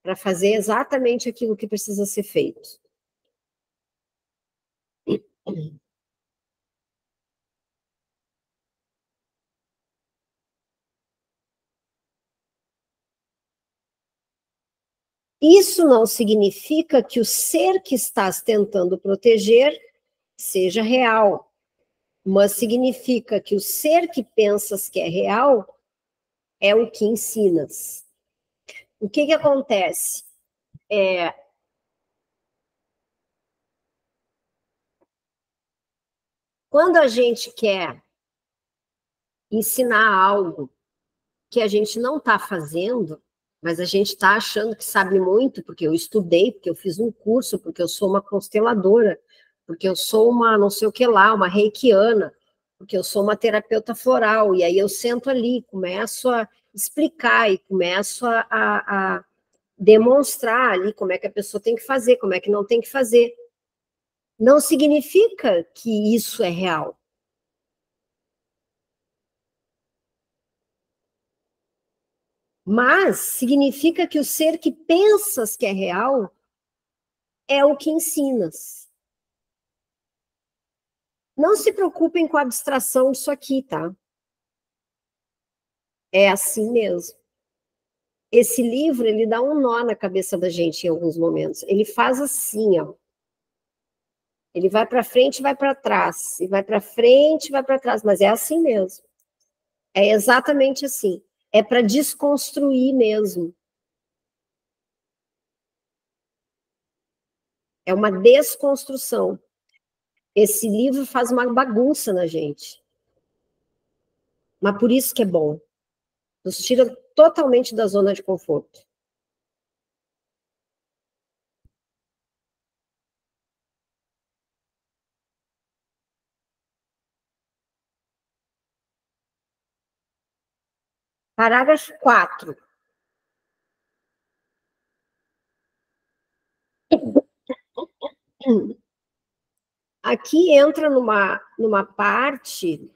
para fazer exatamente aquilo que precisa ser feito. Isso não significa que o ser que estás tentando proteger seja real, mas significa que o ser que pensas que é real é o que ensinas. O que acontece? Quando a gente quer ensinar algo que a gente não está fazendo, mas a gente está achando que sabe muito, porque eu estudei, porque eu fiz um curso, porque eu sou uma consteladora, porque eu sou uma não sei o que lá, uma reikiana, porque eu sou uma terapeuta floral, e aí eu sento ali, começo a explicar e começo a demonstrar ali como é que a pessoa tem que fazer, como é que não tem que fazer. Não significa que isso é real. Mas significa que o ser que pensas que é real é o que ensinas. Não se preocupem com a abstração disso aqui, tá? É assim mesmo. Esse livro, ele dá um nó na cabeça da gente em alguns momentos. Ele faz assim, ó. Ele vai para frente e vai para trás. E vai para frente e vai para trás. Mas é assim mesmo. É exatamente assim. É para desconstruir mesmo. É uma desconstrução. Esse livro faz uma bagunça na gente. Mas por isso que é bom. Nos tira totalmente da zona de conforto. Parágrafo 4. Aqui entra numa parte.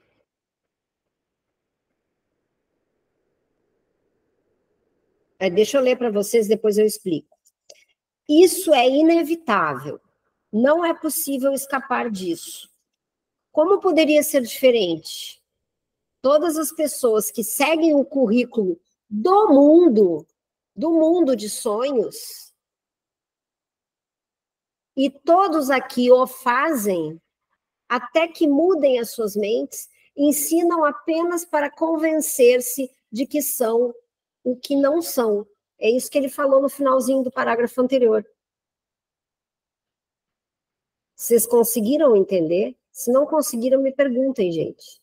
Deixa eu ler para vocês, depois eu explico. Isso é inevitável. Não é possível escapar disso. Como poderia ser diferente? Todas as pessoas que seguem o currículo do mundo de sonhos, e todos aqui o fazem, até que mudem as suas mentes, ensinam apenas para convencer-se de que são o que não são. É isso que ele falou no finalzinho do parágrafo anterior. Vocês conseguiram entender? Se não conseguiram, me perguntem, gente.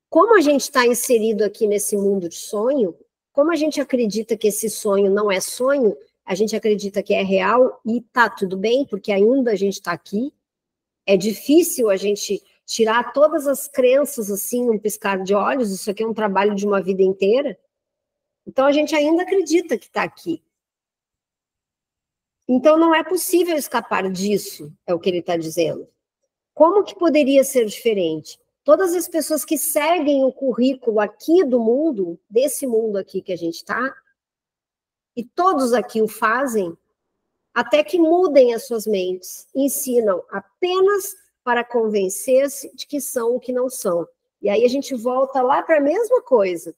Como a gente está inserido aqui nesse mundo de sonho, como a gente acredita que esse sonho não é sonho, a gente acredita que é real e tá tudo bem, porque ainda a gente está aqui. É difícil a gente tirar todas as crenças assim, num piscar de olhos, isso aqui é um trabalho de uma vida inteira. Então a gente ainda acredita que está aqui. Então não é possível escapar disso, é o que ele está dizendo. Como que poderia ser diferente? Todas as pessoas que seguem o currículo aqui do mundo, desse mundo aqui que a gente está, e todos aqui o fazem, até que mudem as suas mentes, ensinam apenas para convencer-se de que são o que não são. E aí a gente volta lá para a mesma coisa.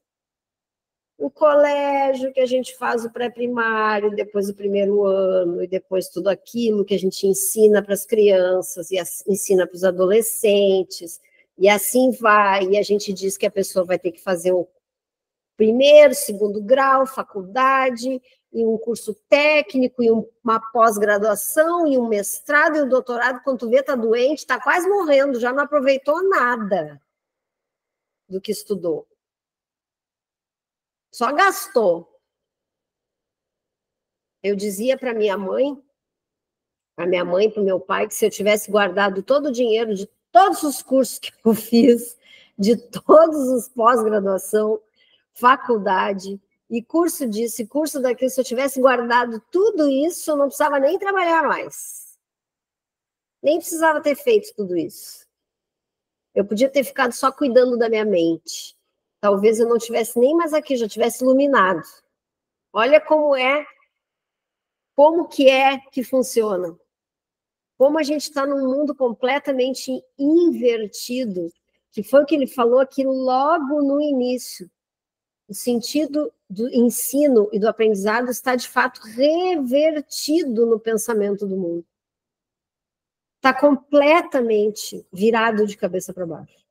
O colégio que a gente faz o pré-primário, depois o primeiro ano, e depois tudo aquilo que a gente ensina para as crianças e ensina para os adolescentes, e assim vai, e a gente diz que a pessoa vai ter que fazer o primeiro, segundo grau, faculdade, em um curso técnico, em uma pós-graduação, em um mestrado, em um doutorado, quando tu vê, tá doente, tá quase morrendo, já não aproveitou nada do que estudou. Só gastou. Eu dizia para minha mãe, para minha mãe, para o meu pai, que se eu tivesse guardado todo o dinheiro de todos os cursos que eu fiz, de todos os pós-graduação, faculdade, e curso disso, e curso daquilo, se eu tivesse guardado tudo isso, eu não precisava nem trabalhar mais. Nem precisava ter feito tudo isso. Eu podia ter ficado só cuidando da minha mente. Talvez eu não estivesse nem mais aqui, já tivesse iluminado. Olha como que funciona. Como a gente está num mundo completamente invertido, que foi o que ele falou aqui logo no início. O sentido do ensino e do aprendizado está, de fato, revertido no pensamento do mundo. Está completamente virado de cabeça para baixo.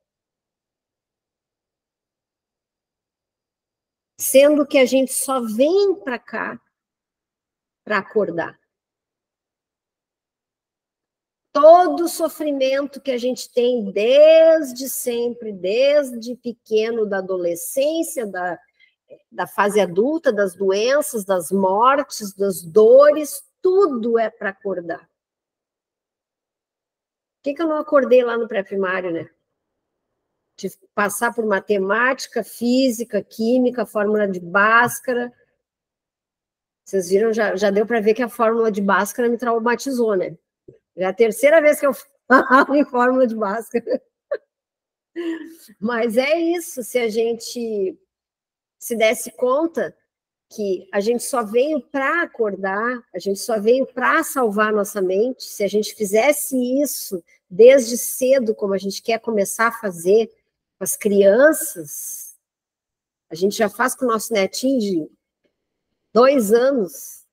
Sendo que a gente só vem para cá para acordar. Todo o sofrimento que a gente tem desde sempre, desde pequeno, da adolescência, da fase adulta, das doenças, das mortes, das dores, tudo é para acordar. Por que eu não acordei lá no pré-primário, né? De passar por matemática, física, química, fórmula de Bhaskara. Vocês viram, já deu para ver que a fórmula de Bhaskara me traumatizou, né? Já é a terceira vez que eu falo em fórmula de Bhaskara. Mas é isso, se a gente se desse conta que a gente só veio para acordar, a gente só veio para salvar nossa mente, se a gente fizesse isso desde cedo, como a gente quer começar a fazer com as crianças, a gente já faz com o nosso netinho de 2 anos.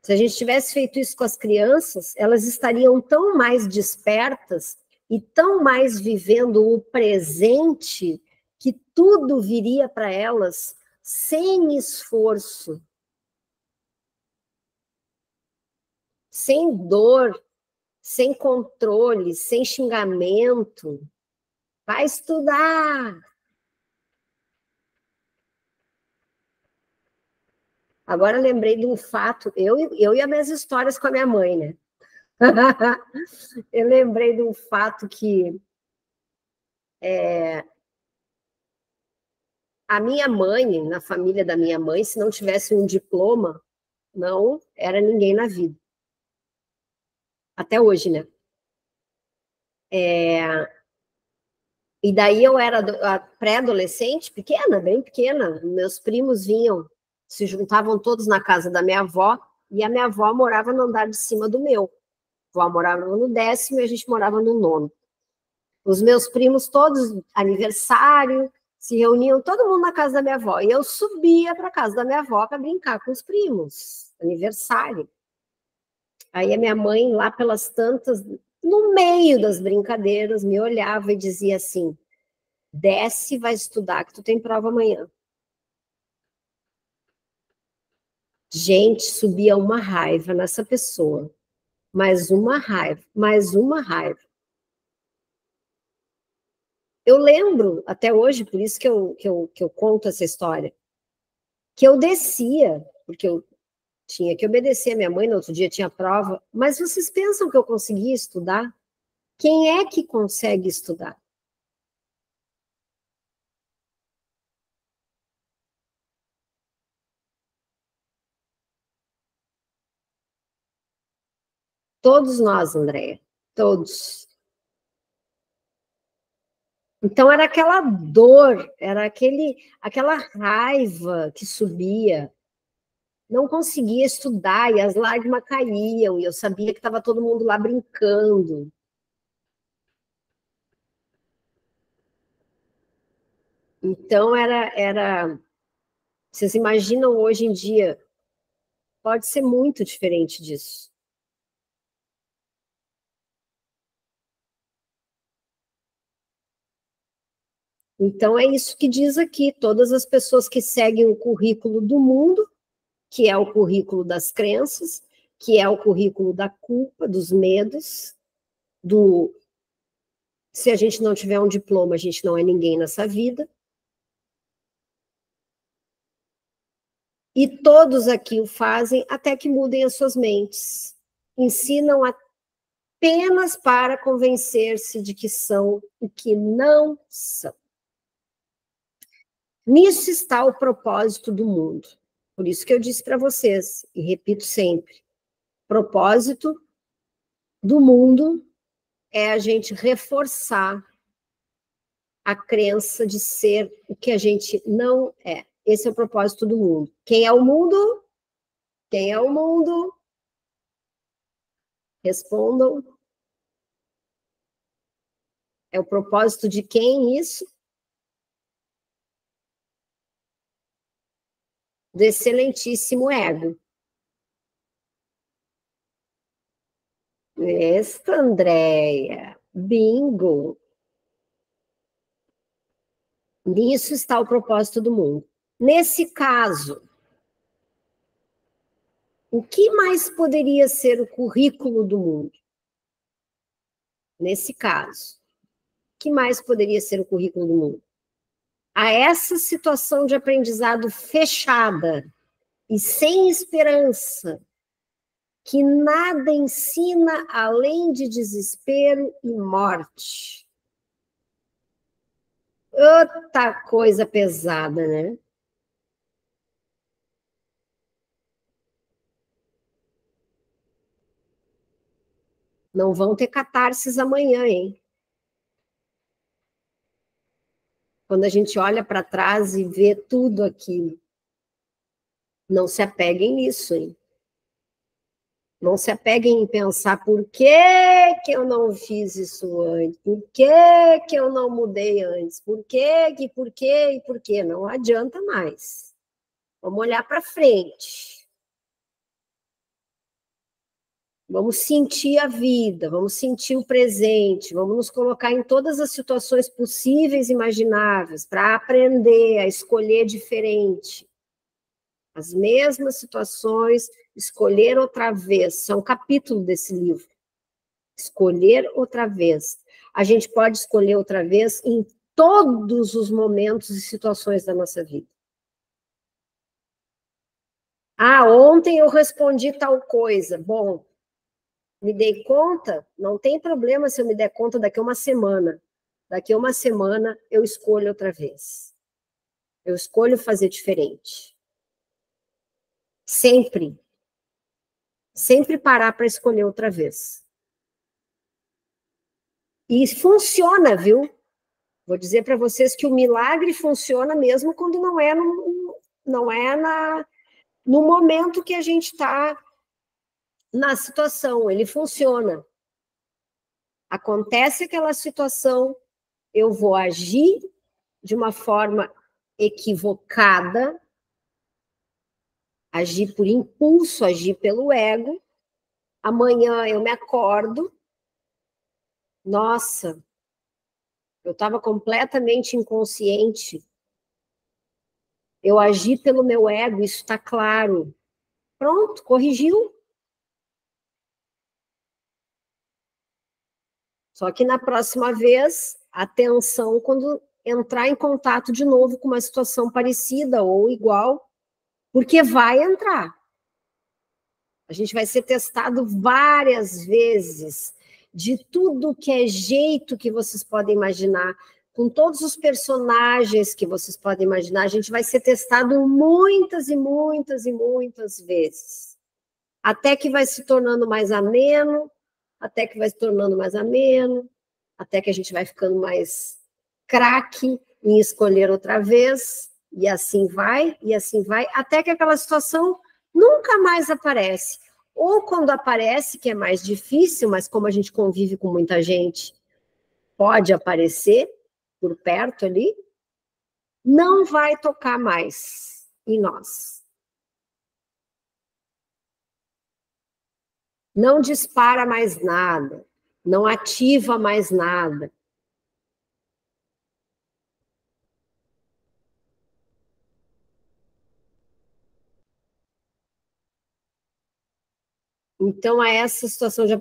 Se a gente tivesse feito isso com as crianças, elas estariam tão mais despertas e tão mais vivendo o presente que tudo viria para elas sem esforço, sem dor, sem controle, sem xingamento. Vai estudar. Agora lembrei de um fato, eu e as minhas histórias com a minha mãe, né? Eu lembrei de um fato que a minha mãe, na família da minha mãe, se não tivesse um diploma, não era ninguém na vida. Até hoje, né? E daí eu era pré-adolescente, pequena, bem pequena. Meus primos vinham, se juntavam todos na casa da minha avó, e a minha avó morava no andar de cima do meu. A avó morava no 10º e a gente morava no 9º. Os meus primos todos, aniversário, se reuniam todo mundo na casa da minha avó. E eu subia para a casa da minha avó para brincar com os primos, aniversário. Aí a minha mãe, lá pelas tantas, no meio das brincadeiras, me olhava e dizia assim: desce e vai estudar, que tu tem prova amanhã. Gente, subia uma raiva nessa pessoa. Mais uma raiva, mais uma raiva. Eu lembro, até hoje, por isso que eu conto essa história, que eu descia, porque eu tinha que obedecer a minha mãe, no outro dia tinha prova, mas vocês pensam que eu conseguia estudar? Quem é que consegue estudar? Todos nós, Andréia, todos. Então era aquela dor, era aquela raiva que subia. Não conseguia estudar e as lágrimas caíam, e eu sabia que estava todo mundo lá brincando. Então vocês imaginam hoje em dia, pode ser muito diferente disso. Então é isso que diz aqui, todas as pessoas que seguem o currículo do mundo que é o currículo das crenças, que é o currículo da culpa, dos medos, do se a gente não tiver um diploma, a gente não é ninguém nessa vida. E todos aqui o fazem até que mudem as suas mentes. Ensinam apenas para convencer-se de que são o que não são. Nisso está o propósito do mundo. Por isso que eu disse para vocês, e repito sempre, propósito do mundo é a gente reforçar a crença de ser o que a gente não é. Esse é o propósito do mundo. Quem é o mundo? Quem é o mundo? Respondam. É o propósito de quem isso? Do excelentíssimo ego. Esta, Andréia. Bingo. Nisso está o propósito do mundo. Nesse caso, o que mais poderia ser o currículo do mundo? Nesse caso, o que mais poderia ser o currículo do mundo? A essa situação de aprendizado fechada e sem esperança, que nada ensina além de desespero e morte. Outra coisa pesada, né? Não vão ter catarses amanhã, hein? Quando a gente olha para trás e vê tudo aquilo. Não se apeguem nisso, hein? Não se apeguem em pensar por que eu não fiz isso antes, por que eu não mudei antes, por quê. Não adianta mais. Vamos olhar para frente. Vamos sentir a vida, vamos sentir o presente, vamos nos colocar em todas as situações possíveis e imagináveis para aprender a escolher diferente. As mesmas situações, escolher outra vez. Isso é um capítulo desse livro. Escolher outra vez. A gente pode escolher outra vez em todos os momentos e situações da nossa vida. Ah, ontem eu respondi tal coisa. Bom, me dei conta? Não tem problema se eu me der conta daqui a uma semana. Daqui a uma semana eu escolho outra vez. Eu escolho fazer diferente. Sempre. Sempre parar para escolher outra vez. E funciona, viu? Vou dizer para vocês que o milagre funciona mesmo quando não é no momento que a gente está na situação. Ele funciona. Acontece aquela situação, eu vou agir de uma forma equivocada, agir por impulso, agir pelo ego. Amanhã eu me acordo, nossa, eu estava completamente inconsciente. Eu agi pelo meu ego, isso está claro. Pronto, corrigiu. Só que na próxima vez, atenção quando entrar em contato de novo com uma situação parecida ou igual, porque vai entrar. A gente vai ser testado várias vezes de tudo que é jeito que vocês podem imaginar, com todos os personagens que vocês podem imaginar, a gente vai ser testado muitas e muitas e muitas vezes. Até que vai se tornando mais ameno, até que vai se tornando mais ameno, até que a gente vai ficando mais craque em escolher outra vez, e assim vai, até que aquela situação nunca mais aparece. Ou quando aparece, que é mais difícil, mas como a gente convive com muita gente, pode aparecer por perto ali, não vai tocar mais em nós. Não dispara mais nada, não ativa mais nada. Então, é essa situação de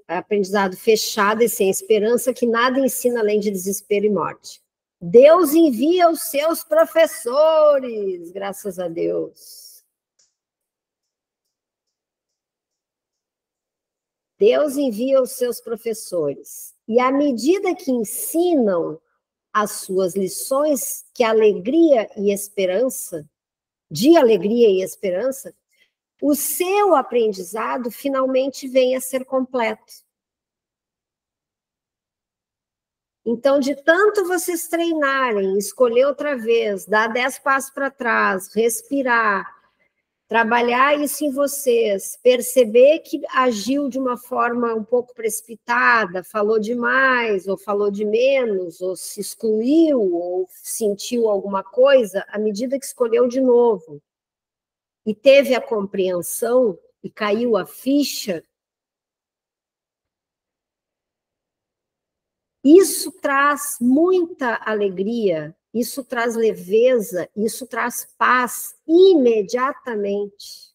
aprendizado fechada e sem esperança que nada ensina além de desespero e morte. Deus envia os seus professores, graças a Deus. Deus envia os seus professores. E à medida que ensinam as suas lições, que alegria e esperança, de alegria e esperança, o seu aprendizado finalmente vem a ser completo. Então, de tanto vocês treinarem, escolher outra vez, dar 10 passos para trás, respirar, trabalhar isso em vocês, perceber que agiu de uma forma um pouco precipitada, falou demais, ou falou de menos, ou se excluiu, ou sentiu alguma coisa, à medida que escolheu de novo, e teve a compreensão, e caiu a ficha, isso traz muita alegria, isso traz leveza, isso traz paz imediatamente.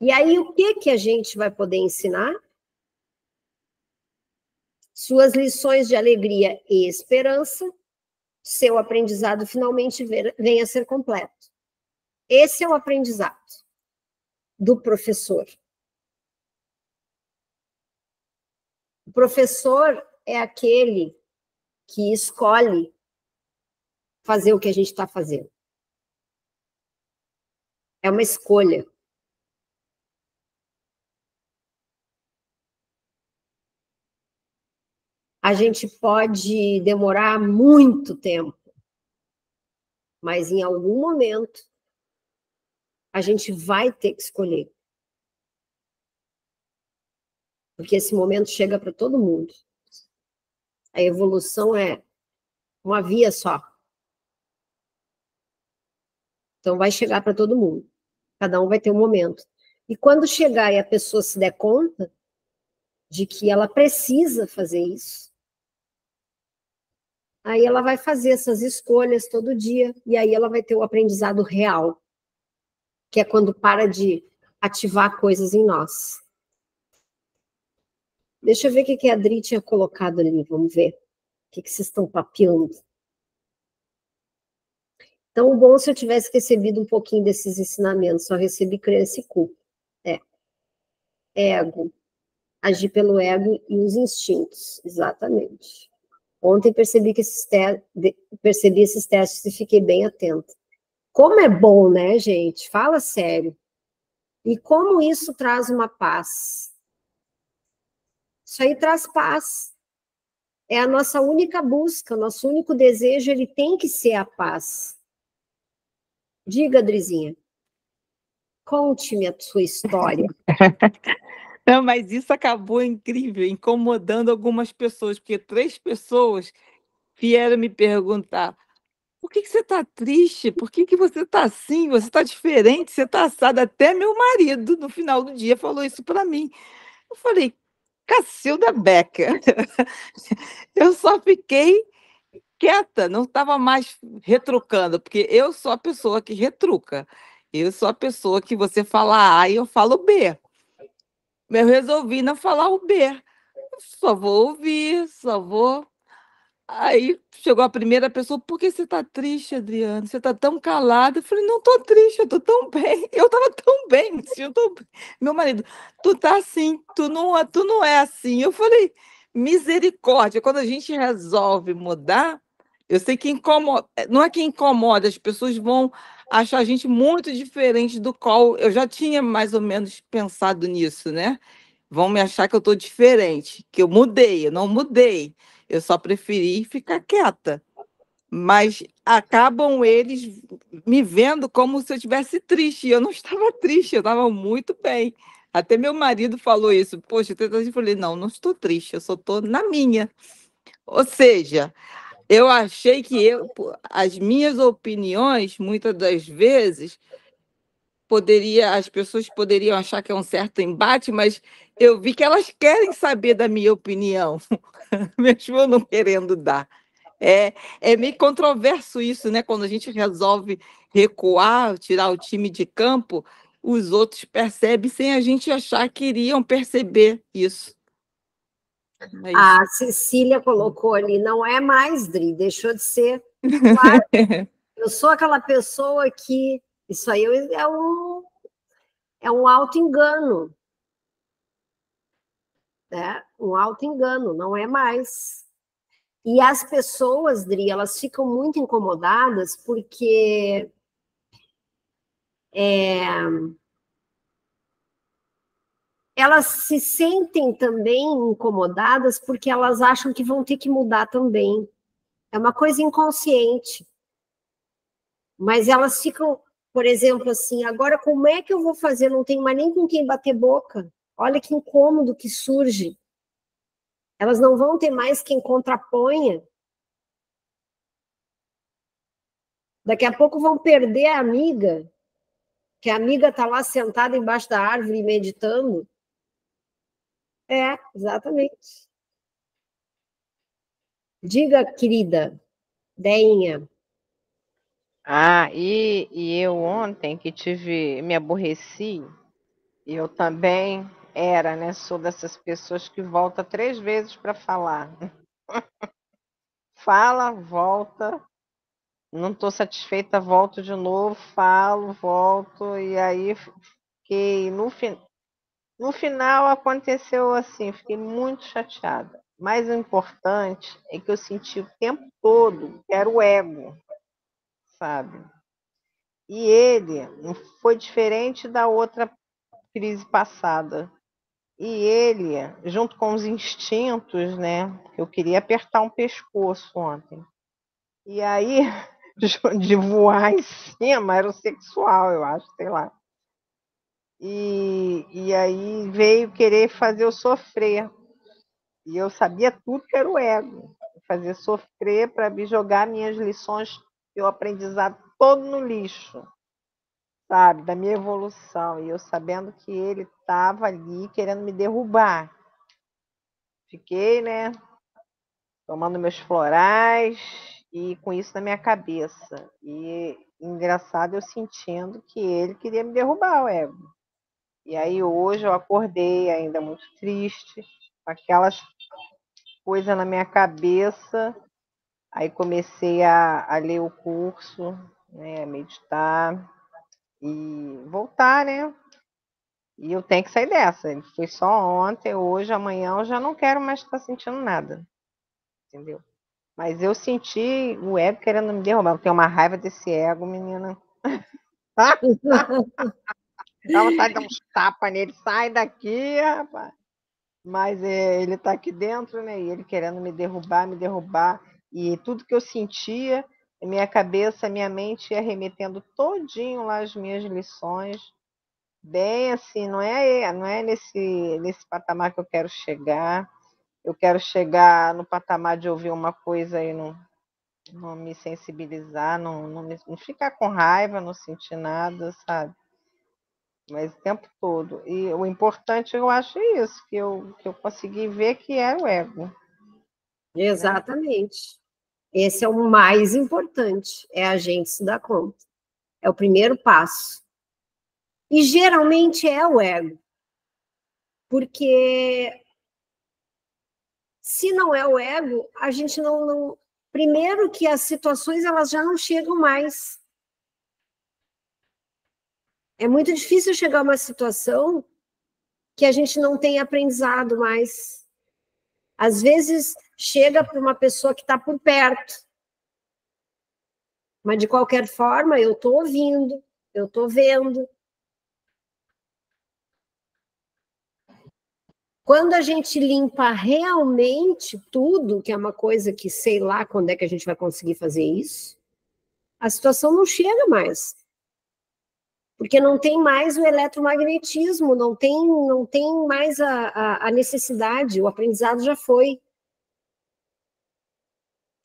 E aí, o que a gente vai poder ensinar? Suas lições de alegria e esperança, seu aprendizado finalmente venha a ser completo. Esse é o aprendizado do professor. O professor é aquele que escolhe fazer o que a gente está fazendo. É uma escolha. A gente pode demorar muito tempo, mas em algum momento a gente vai ter que escolher. Porque esse momento chega para todo mundo. A evolução é uma via só. Então vai chegar para todo mundo. Cada um vai ter um momento. E quando chegar e a pessoa se der conta de que ela precisa fazer isso, aí ela vai fazer essas escolhas todo dia, e aí ela vai ter o aprendizado real, que é quando para de ativar coisas em nós. Deixa eu ver o que a Adri tinha colocado ali, vamos ver. O que vocês estão papeando? Então, o bom se eu tivesse recebido um pouquinho desses ensinamentos, só recebi crença e culpa. Ego. Agir pelo ego e os instintos, exatamente. Ontem percebi esses testes e fiquei bem atenta. Como é bom, né, gente? Fala sério. E como isso traz uma paz? Isso aí traz paz. É a nossa única busca, o nosso único desejo, ele tem que ser a paz. Diga, Adrizinha. Conte-me a sua história. Não, mas isso acabou incrível, incomodando algumas pessoas, porque 3 pessoas vieram me perguntar: por que você está triste? Por que você está assim? Você está diferente? Você está assada? Até meu marido, no final do dia, falou isso para mim. Eu falei: Cacilda Becker. Eu só fiquei quieta, não estava mais retrucando, porque eu sou a pessoa que retruca. Eu sou a pessoa que você fala A e eu falo B. Eu resolvi não falar o B. Só vou ouvir, só vou. Aí chegou a primeira pessoa: por que você está triste, Adriana? Você está tão calada. Eu falei: não estou triste, eu estou tão bem. Eu estava tão bem, me sinto tão bem. Meu marido: tu tá assim, tu não é assim. Eu falei: misericórdia. Quando a gente resolve mudar, eu sei que incomoda, não é que incomoda, as pessoas vão achar a gente muito diferente do qual eu já tinha mais ou menos pensado nisso, né? Vão me achar que eu estou diferente, que eu mudei. Eu não mudei, eu só preferi ficar quieta. Mas acabam eles me vendo como se eu estivesse triste. E eu não estava triste, eu estava muito bem. Até meu marido falou isso: poxa, eu falei: não, não estou triste, eu só estou na minha. Ou seja, eu achei que as minhas opiniões, muitas das vezes, as pessoas poderiam achar que é um certo embate, mas eu vi que elas querem saber da minha opinião, mesmo eu não querendo dar. É meio controverso isso, né? Quando a gente resolve recuar, tirar o time de campo, os outros percebem sem a gente achar que iriam perceber isso. Mas... A Cecília colocou ali, não é mais, Dri, deixou de ser. Claro, eu sou aquela pessoa que... Isso aí é um auto-engano. Né? Um auto-engano, não é mais. E as pessoas, Dri, elas ficam muito incomodadas porque elas se sentem também incomodadas porque elas acham que vão ter que mudar também. É uma coisa inconsciente. Mas elas ficam, por exemplo, assim, agora como é que eu vou fazer? Não tenho mais nem com quem bater boca. Olha que incômodo que surge. Elas não vão ter mais quem contraponha. Daqui a pouco vão perder a amiga, que a amiga está lá sentada embaixo da árvore meditando. É, exatamente. Diga, querida, Deinha. E eu ontem que me aborreci, e eu também era, né? Sou dessas pessoas que volta 3 vezes para falar. Fala, volta, não estou satisfeita, volto de novo, falo, volto, e aí fiquei no final aconteceu assim, fiquei muito chateada. Mas o importante é que eu senti o tempo todo que era o ego, sabe? E ele foi diferente da outra crise passada. E ele, junto com os instintos, né? Eu queria apertar um pescoço ontem. E aí, de voar em cima, era o sexual, eu acho, sei lá. E aí veio querer fazer eu sofrer. E eu sabia tudo que era o ego. Fazer sofrer para me jogar minhas lições, meu aprendizado todo no lixo, sabe? Da minha evolução. E eu sabendo que ele estava ali querendo me derrubar. Fiquei, né? Tomando meus florais e com isso na minha cabeça. E engraçado eu sentindo que ele queria me derrubar, o ego. E aí hoje eu acordei ainda muito triste, com aquelas coisas na minha cabeça. Aí comecei a ler o curso, né, a meditar e voltar, né? E eu tenho que sair dessa. Ele foi só ontem, hoje, amanhã eu já não quero mais estar sentindo nada. Entendeu? Mas eu senti o ego querendo me derrubar. Eu tenho uma raiva desse ego, menina. Dá vontade de dar uns tapas nele. Sai daqui, rapaz. Mas ele tá aqui dentro, né? E ele querendo me derrubar. E tudo que eu sentia, minha cabeça, minha mente ia remetendo todinho lá as minhas lições. Bem assim, não é nesse patamar que eu quero chegar. Eu quero chegar no patamar de ouvir uma coisa e não me sensibilizar, não ficar com raiva, não sentir nada, sabe? Mas o tempo todo. E o importante, eu acho, é isso, que eu consegui ver que era o ego. Exatamente. Esse é o mais importante, é a gente se dar conta. É o primeiro passo. E geralmente é o ego. Porque se não é o ego, a gente não... Primeiro que as situações elas já não chegam mais. É muito difícil chegar a uma situação que a gente não tem aprendizado mais. Às vezes chega para uma pessoa que está por perto. Mas, de qualquer forma, eu estou ouvindo, eu estou vendo. Quando a gente limpa realmente tudo, que é uma coisa que sei lá quando é que a gente vai conseguir fazer isso, a situação não chega mais. Porque não tem mais o eletromagnetismo, não tem mais a necessidade, o aprendizado já foi.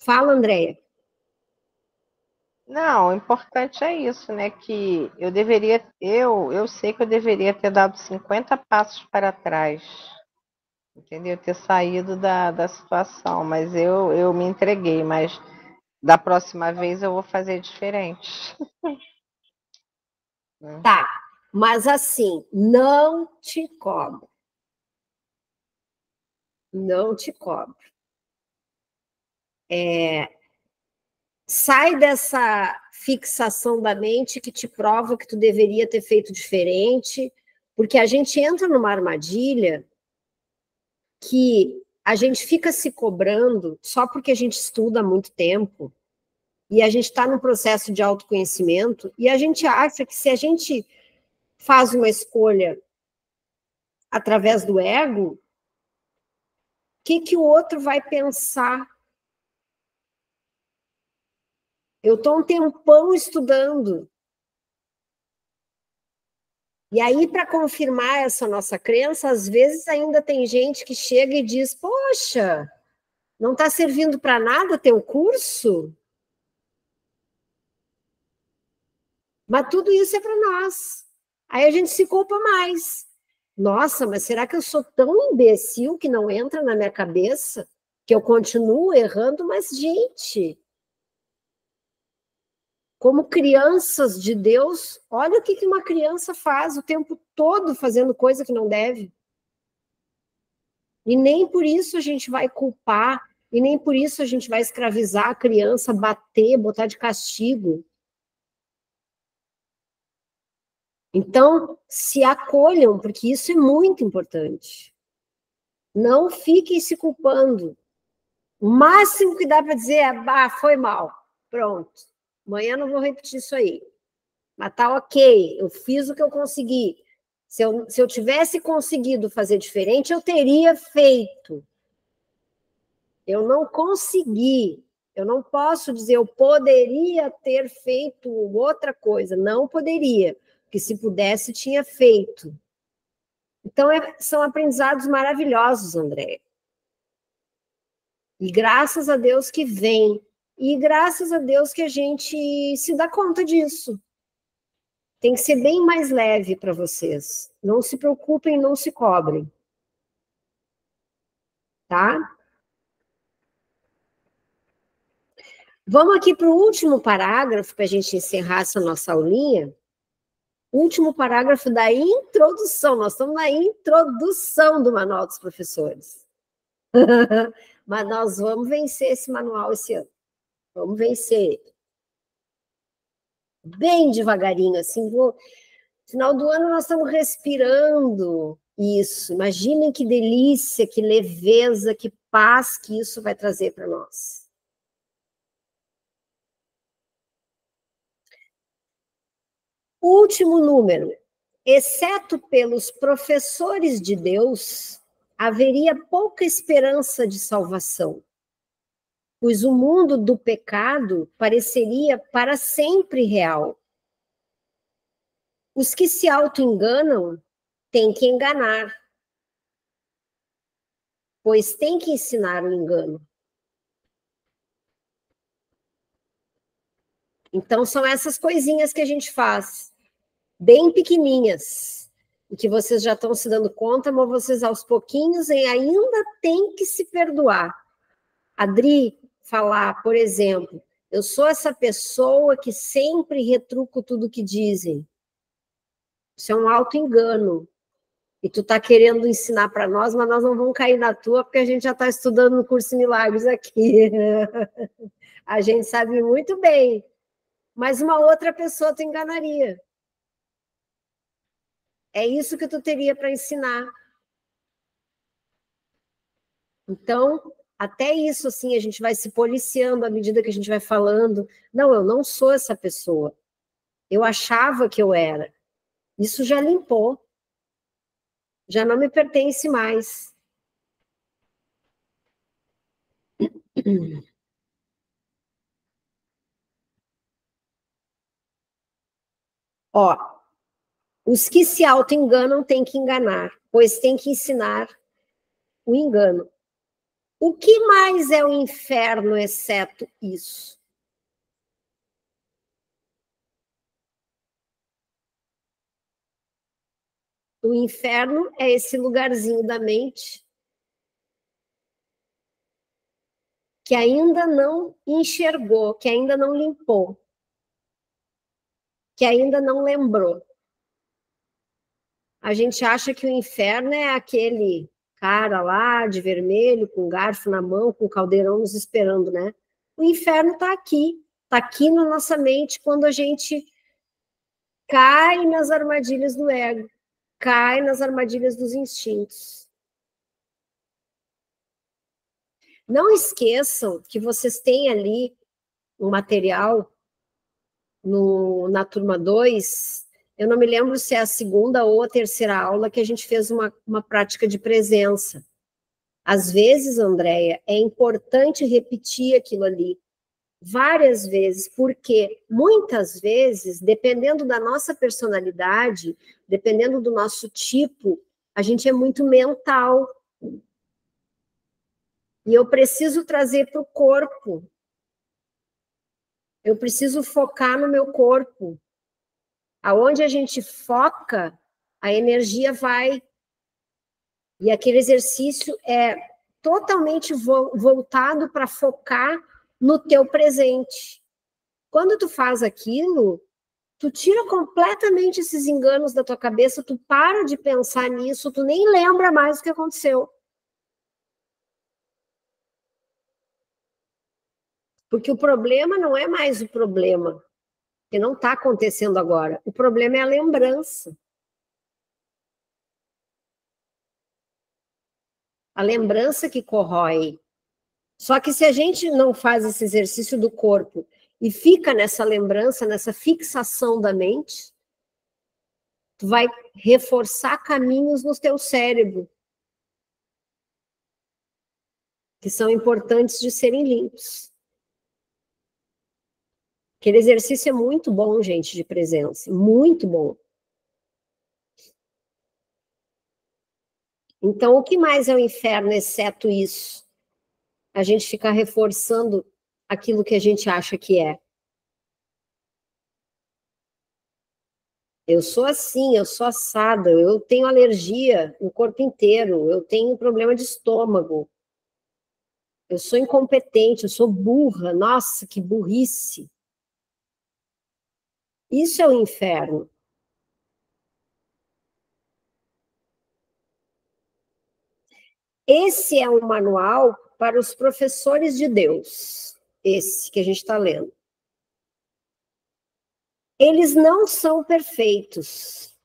Fala, Andréia. Não, o importante é isso, né? Que eu sei que eu deveria ter dado 50 passos para trás, entendeu? Ter saído da situação, mas eu me entreguei, mas da próxima vez eu vou fazer diferente. Tá. Mas assim, não te cobro. Não te cobro. Sai dessa fixação da mente que te prova que tu deveria ter feito diferente, porque a gente entra numa armadilha que a gente fica se cobrando só porque a gente estuda há muito tempo e a gente está num processo de autoconhecimento e a gente acha que se a gente faz uma escolha através do ego, o que o outro vai pensar? Eu estou um tempão estudando. E aí, para confirmar essa nossa crença, às vezes ainda tem gente que chega e diz, poxa, não está servindo para nada teu curso? Mas tudo isso é para nós. Aí a gente se culpa mais. Nossa, mas será que eu sou tão imbecil que não entra na minha cabeça? Que eu continuo errando? Mas, gente, como crianças de Deus, olha o que uma criança faz o tempo todo fazendo coisa que não deve. E nem por isso a gente vai culpar, e nem por isso a gente vai escravizar a criança, bater, botar de castigo. Então, se acolham, porque isso é muito importante. Não fiquem se culpando. O máximo que dá para dizer é, foi mal, pronto. Amanhã não vou repetir isso aí. Mas tá ok, eu fiz o que eu consegui. Se eu tivesse conseguido fazer diferente, eu teria feito. Eu não consegui. Eu não posso dizer eu poderia ter feito outra coisa. Não poderia, porque se pudesse, tinha feito. Então, são aprendizados maravilhosos, André. E graças a Deus que vem. E graças a Deus que a gente se dá conta disso. Tem que ser bem mais leve para vocês. Não se preocupem, não se cobrem. Tá? Vamos aqui para o último parágrafo, para a gente encerrar essa nossa aulinha. Último parágrafo da introdução. Nós estamos na introdução do Manual dos Professores. Mas nós vamos vencer esse manual esse ano. Vamos vencer ele. Bem devagarinho, assim. No final do ano nós estamos respirando isso. Imaginem que delícia, que leveza, que paz que isso vai trazer para nós. Último número. Exceto pelos professores de Deus, haveria pouca esperança de salvação, pois o mundo do pecado pareceria para sempre real. Os que se auto-enganam têm que enganar, pois têm que ensinar o engano. Então, são essas coisinhas que a gente faz, bem pequenininhas, e que vocês já estão se dando conta, mas vocês aos pouquinhos ainda têm que se perdoar. Adri, falar, por exemplo, eu sou essa pessoa que sempre retruco tudo que dizem. Isso é um auto-engano. E tu está querendo ensinar para nós, mas nós não vamos cair na tua, porque a gente já está estudando no curso de milagres aqui. A gente sabe muito bem. Mas uma outra pessoa tu enganaria. É isso que tu teria para ensinar. Então, até isso, assim, a gente vai se policiando à medida que a gente vai falando. Não, eu não sou essa pessoa. Eu achava que eu era. Isso já limpou. Já não me pertence mais. Ó, os que se auto-enganam têm que enganar, pois têm que ensinar o engano. O que mais é o inferno, exceto isso? O inferno é esse lugarzinho da mente que ainda não enxergou, que ainda não limpou, que ainda não lembrou. a gente acha que o inferno é aquele cara lá de vermelho, com garfo na mão, com caldeirão nos esperando, né? O inferno está aqui na nossa mente quando a gente cai nas armadilhas do ego, cai nas armadilhas dos instintos. Não esqueçam que vocês têm ali um material na turma 2, eu não me lembro se é a segunda ou a terceira aula que a gente fez uma prática de presença. Às vezes, Andréia, é importante repetir aquilo ali várias vezes, porque muitas vezes, dependendo da nossa personalidade, dependendo do nosso tipo, a gente é muito mental. E eu preciso trazer para o corpo. Eu preciso focar no meu corpo. Aonde a gente foca, a energia vai. E aquele exercício é totalmente voltado para focar no teu presente. Quando tu faz aquilo, tu tira completamente esses enganos da tua cabeça, tu para de pensar nisso, tu nem lembra mais o que aconteceu. Porque o problema não é mais o problema, que não está acontecendo agora. O problema é a lembrança. A lembrança que corrói. Só que se a gente não faz esse exercício do corpo e fica nessa lembrança, nessa fixação da mente, tu vai reforçar caminhos no teu cérebro que são importantes de serem limpos. Aquele exercício é muito bom, gente, de presença, muito bom. Então, o que mais é o inferno, exceto isso? A gente ficar reforçando aquilo que a gente acha que é. Eu sou assim, eu sou assada, eu tenho alergia no corpo inteiro, eu tenho problema de estômago, eu sou incompetente, eu sou burra, nossa, que burrice. Isso é o inferno. Esse é um manual para os professores de Deus, esse que a gente está lendo. Eles não são perfeitos.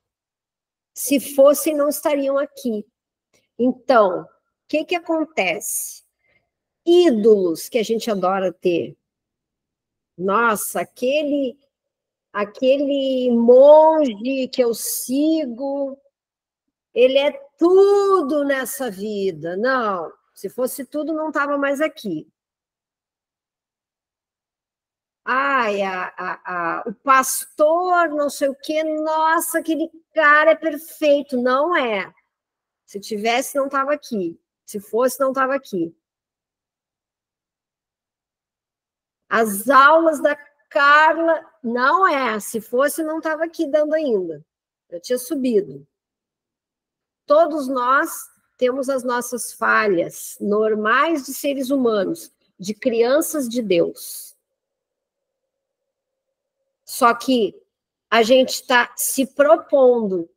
Se fossem, não estariam aqui. Então, o que acontece? Ídolos que a gente adora ter. Nossa, aquele monge que eu sigo, ele é tudo nessa vida. Não, se fosse tudo, não estava mais aqui. Ai, o pastor, não sei o quê, nossa, aquele cara é perfeito. Não é. Se tivesse, não estava aqui. Se fosse, não estava aqui. As aulas da Carla, não é. Se fosse, não estava aqui dando ainda. Eu tinha subido. Todos nós temos as nossas falhas normais de seres humanos, de crianças de Deus. Só que a gente está se propondo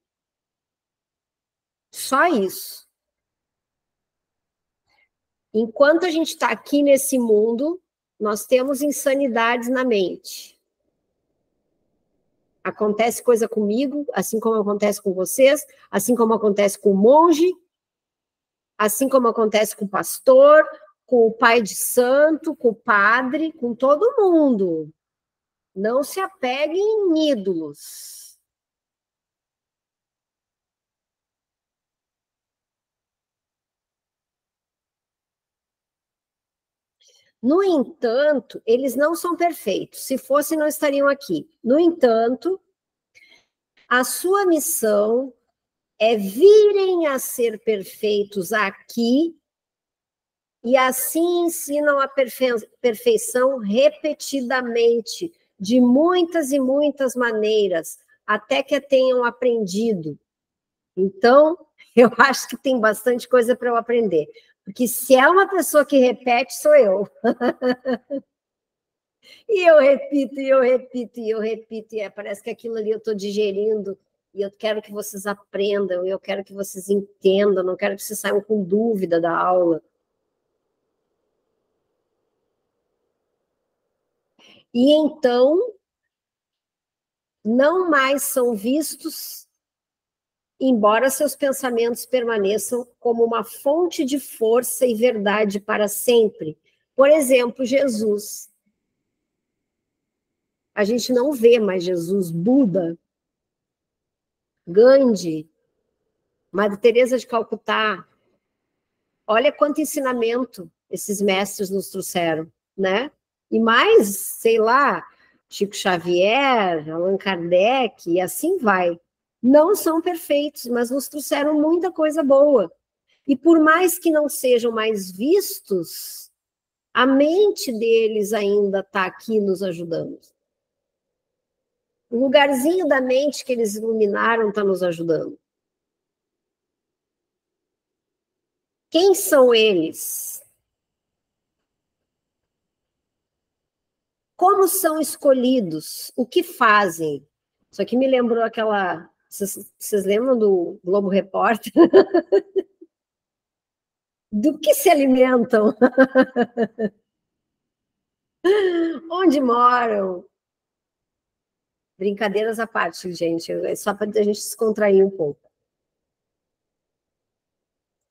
só isso. Enquanto a gente está aqui nesse mundo, nós temos insanidades na mente. Acontece coisa comigo, assim como acontece com vocês, assim como acontece com o monge, assim como acontece com o pastor, com o pai de santo, com o padre, com todo mundo. Não se apeguem em ídolos. No entanto, eles não são perfeitos. Se fossem, não estariam aqui. No entanto, a sua missão é virem a ser perfeitos aqui e assim ensinam a perfeição repetidamente, de muitas e muitas maneiras, até que a tenham aprendido. Então, eu acho que tem bastante coisa para eu aprender. Porque se é uma pessoa que repete, sou eu. E eu repito, e eu repito, e eu repito, e parece que aquilo ali eu estou digerindo e eu quero que vocês aprendam, eu quero que vocês entendam, não quero que vocês saiam com dúvida da aula. E então, não mais são vistos, embora seus pensamentos permaneçam como uma fonte de força e verdade para sempre. Por exemplo, Jesus. A gente não vê mais Jesus, Buda, Gandhi, Madre Teresa de Calcutá. Olha quanto ensinamento esses mestres nos trouxeram, né? E mais, sei lá, Chico Xavier, Allan Kardec, e assim vai. Não são perfeitos, mas nos trouxeram muita coisa boa. E por mais que não sejam mais vistos, a mente deles ainda está aqui nos ajudando. O lugarzinho da mente que eles iluminaram está nos ajudando. Quem são eles? Como são escolhidos? O que fazem? Isso aqui me lembrou aquela... Vocês lembram do Globo Repórter? Do que se alimentam? Onde moram? Brincadeiras à parte, gente. É só para a gente descontrair um pouco.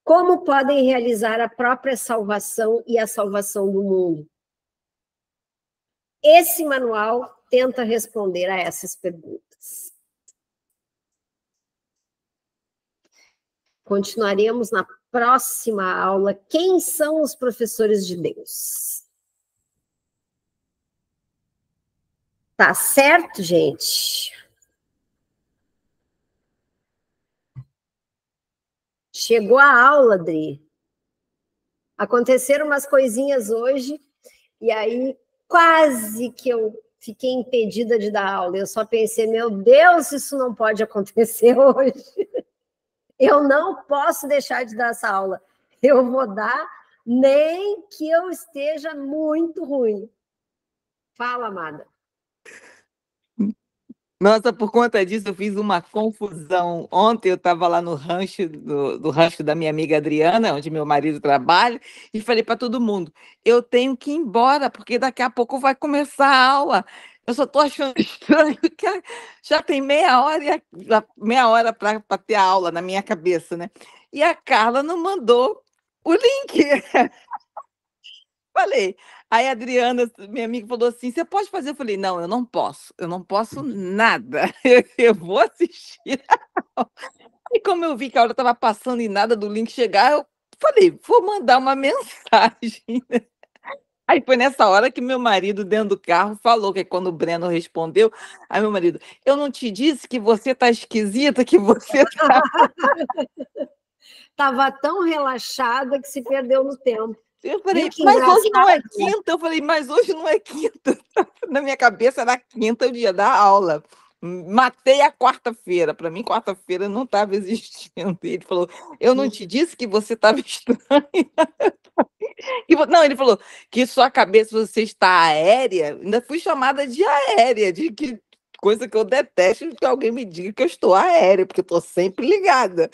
Como podem realizar a própria salvação e a salvação do mundo? Esse manual tenta responder a essas perguntas. Continuaremos na próxima aula. Quem são os professores de Deus? Tá certo, gente? Chegou a aula, Adri. Aconteceram umas coisinhas hoje, e aí quase que eu fiquei impedida de dar aula. Eu só pensei, meu Deus, isso não pode acontecer hoje. Eu não posso deixar de dar essa aula. Eu vou dar, nem que eu esteja muito ruim. Fala, amada. Nossa, por conta disso, eu fiz uma confusão. Ontem eu estava lá no rancho, do rancho da minha amiga Adriana, onde meu marido trabalha, e falei para todo mundo: eu tenho que ir embora, porque daqui a pouco vai começar a aula. Eu só estou achando estranho que já tem meia hora para ter a aula na minha cabeça, né? E a Carla não mandou o link. Falei. Aí a Adriana, minha amiga, falou assim: você pode fazer? Eu falei: não, eu não posso nada, eu vou assistir. E como eu vi que a hora estava passando e nada do link chegar, eu falei: vou mandar uma mensagem. Aí foi nessa hora que meu marido, dentro do carro, falou, que quando o Breno respondeu, aí meu marido: eu não te disse que você tá esquisita, que você tá... Estava tão relaxada que se perdeu no tempo. Eu falei, mas hoje não é quinta? Eu falei, mas hoje não é quinta. Na minha cabeça era quinta, o dia da aula. Matei a quarta-feira. Para mim, quarta-feira não estava existindo. Ele falou, eu não te disse que você estava estranha. Não, ele falou que sua cabeça, você está aérea. Ainda fui chamada de aérea, de que coisa que eu detesto, que alguém me diga que eu estou aérea, porque eu estou sempre ligada.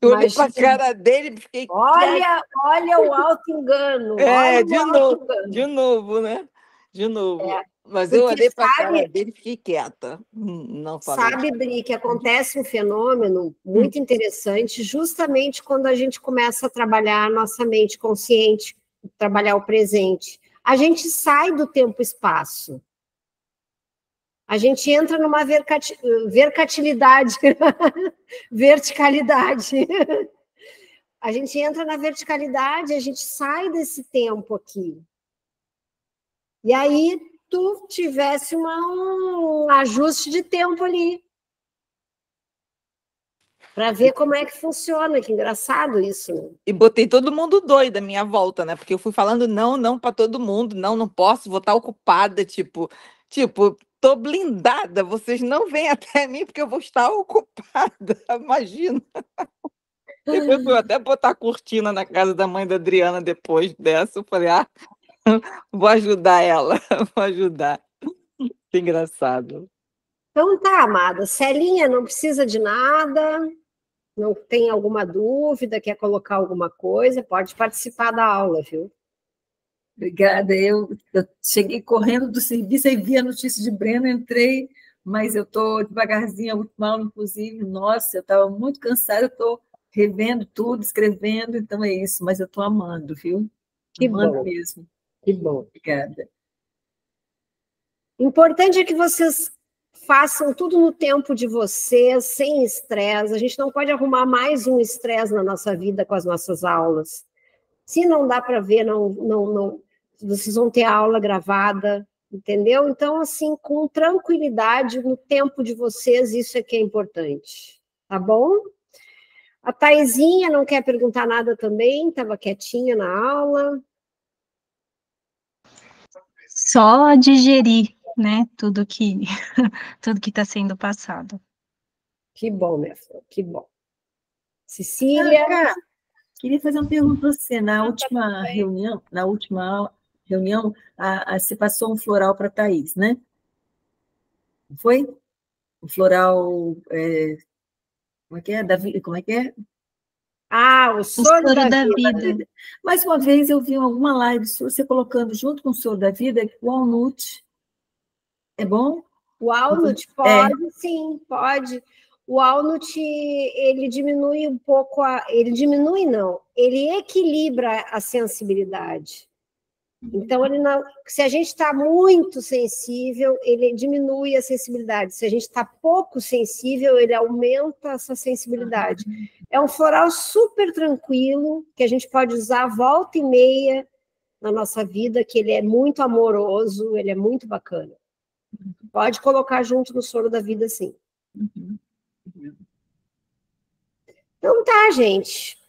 Eu olhei para a cara dele e fiquei... Olha o auto-engano. De novo, né? De novo. É, mas eu olhei para a cara dele e fiquei quieta. Não falei. Sabe, Bri, que acontece um fenômeno muito interessante justamente quando a gente começa a trabalhar a nossa mente consciente, trabalhar o presente. A gente sai do tempo-espaço. A gente entra numa verticalidade. A gente entra na verticalidade, a gente sai desse tempo aqui. E aí tu tivesse um ajuste de tempo ali. Para ver como é que funciona, que engraçado isso. Né? E botei todo mundo doido à minha volta, né? Porque eu fui falando não para todo mundo, não posso, vou estar ocupada, tipo, tô blindada, vocês não vêm até mim porque eu vou estar ocupada, imagina. Eu fui até botar cortina na casa da mãe da Adriana depois dessa, eu falei, vou ajudar ela, vou ajudar. Que engraçado. Então tá, amada. Celinha, não precisa de nada, não tem alguma dúvida, quer colocar alguma coisa, pode participar da aula, viu? Obrigada. Eu cheguei correndo do serviço e vi a notícia de Breno, entrei, mas eu estou devagarzinho, a última aula, inclusive. Nossa, eu estava muito cansada, eu estou revendo tudo, escrevendo, então é isso, mas eu estou amando, viu? Que Amando bom, mesmo. que bom. Obrigada. Importante é que vocês façam tudo no tempo de vocês, sem estresse. A gente não pode arrumar mais um estresse na nossa vida com as nossas aulas. Se não dá para ver, não, vocês vão ter a aula gravada, entendeu? Então, assim, com tranquilidade, no tempo de vocês, isso é que é importante, tá bom? A Taizinha não quer perguntar nada também, estava quietinha na aula. Só digerir, né, tudo que está sendo passado. Que bom, minha filha, que bom. Cecília? Cá, queria fazer uma pergunta para você. Na última reunião, você passou um floral para a Thaís, né? Não foi? O floral, como é que é? Como é que é? Ah, o soro da vida. Mais uma vez, eu vi alguma live sua, você colocando junto com o soro da vida, walnut. É bom? O walnut pode, sim, pode. O walnut, ele diminui um pouco ele diminui não, ele equilibra a sensibilidade. Então, se a gente está muito sensível, ele diminui a sensibilidade. Se a gente está pouco sensível, ele aumenta essa sensibilidade. É um floral super tranquilo, que a gente pode usar volta e meia na nossa vida, que ele é muito amoroso, ele é muito bacana. Pode colocar junto no soro da vida, sim. Então tá, gente.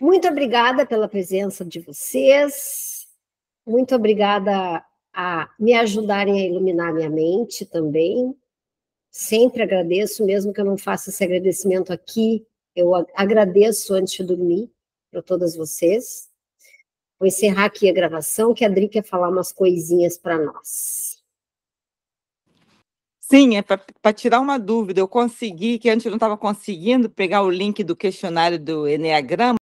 Muito obrigada pela presença de vocês. Muito obrigada a me ajudarem a iluminar minha mente também. Sempre agradeço, mesmo que eu não faça esse agradecimento aqui, eu agradeço antes de dormir para todas vocês. Vou encerrar aqui a gravação, que a Adri quer falar umas coisinhas para nós. Sim, é para tirar uma dúvida. Eu consegui, que antes eu não estava conseguindo pegar o link do questionário do Eneagrama.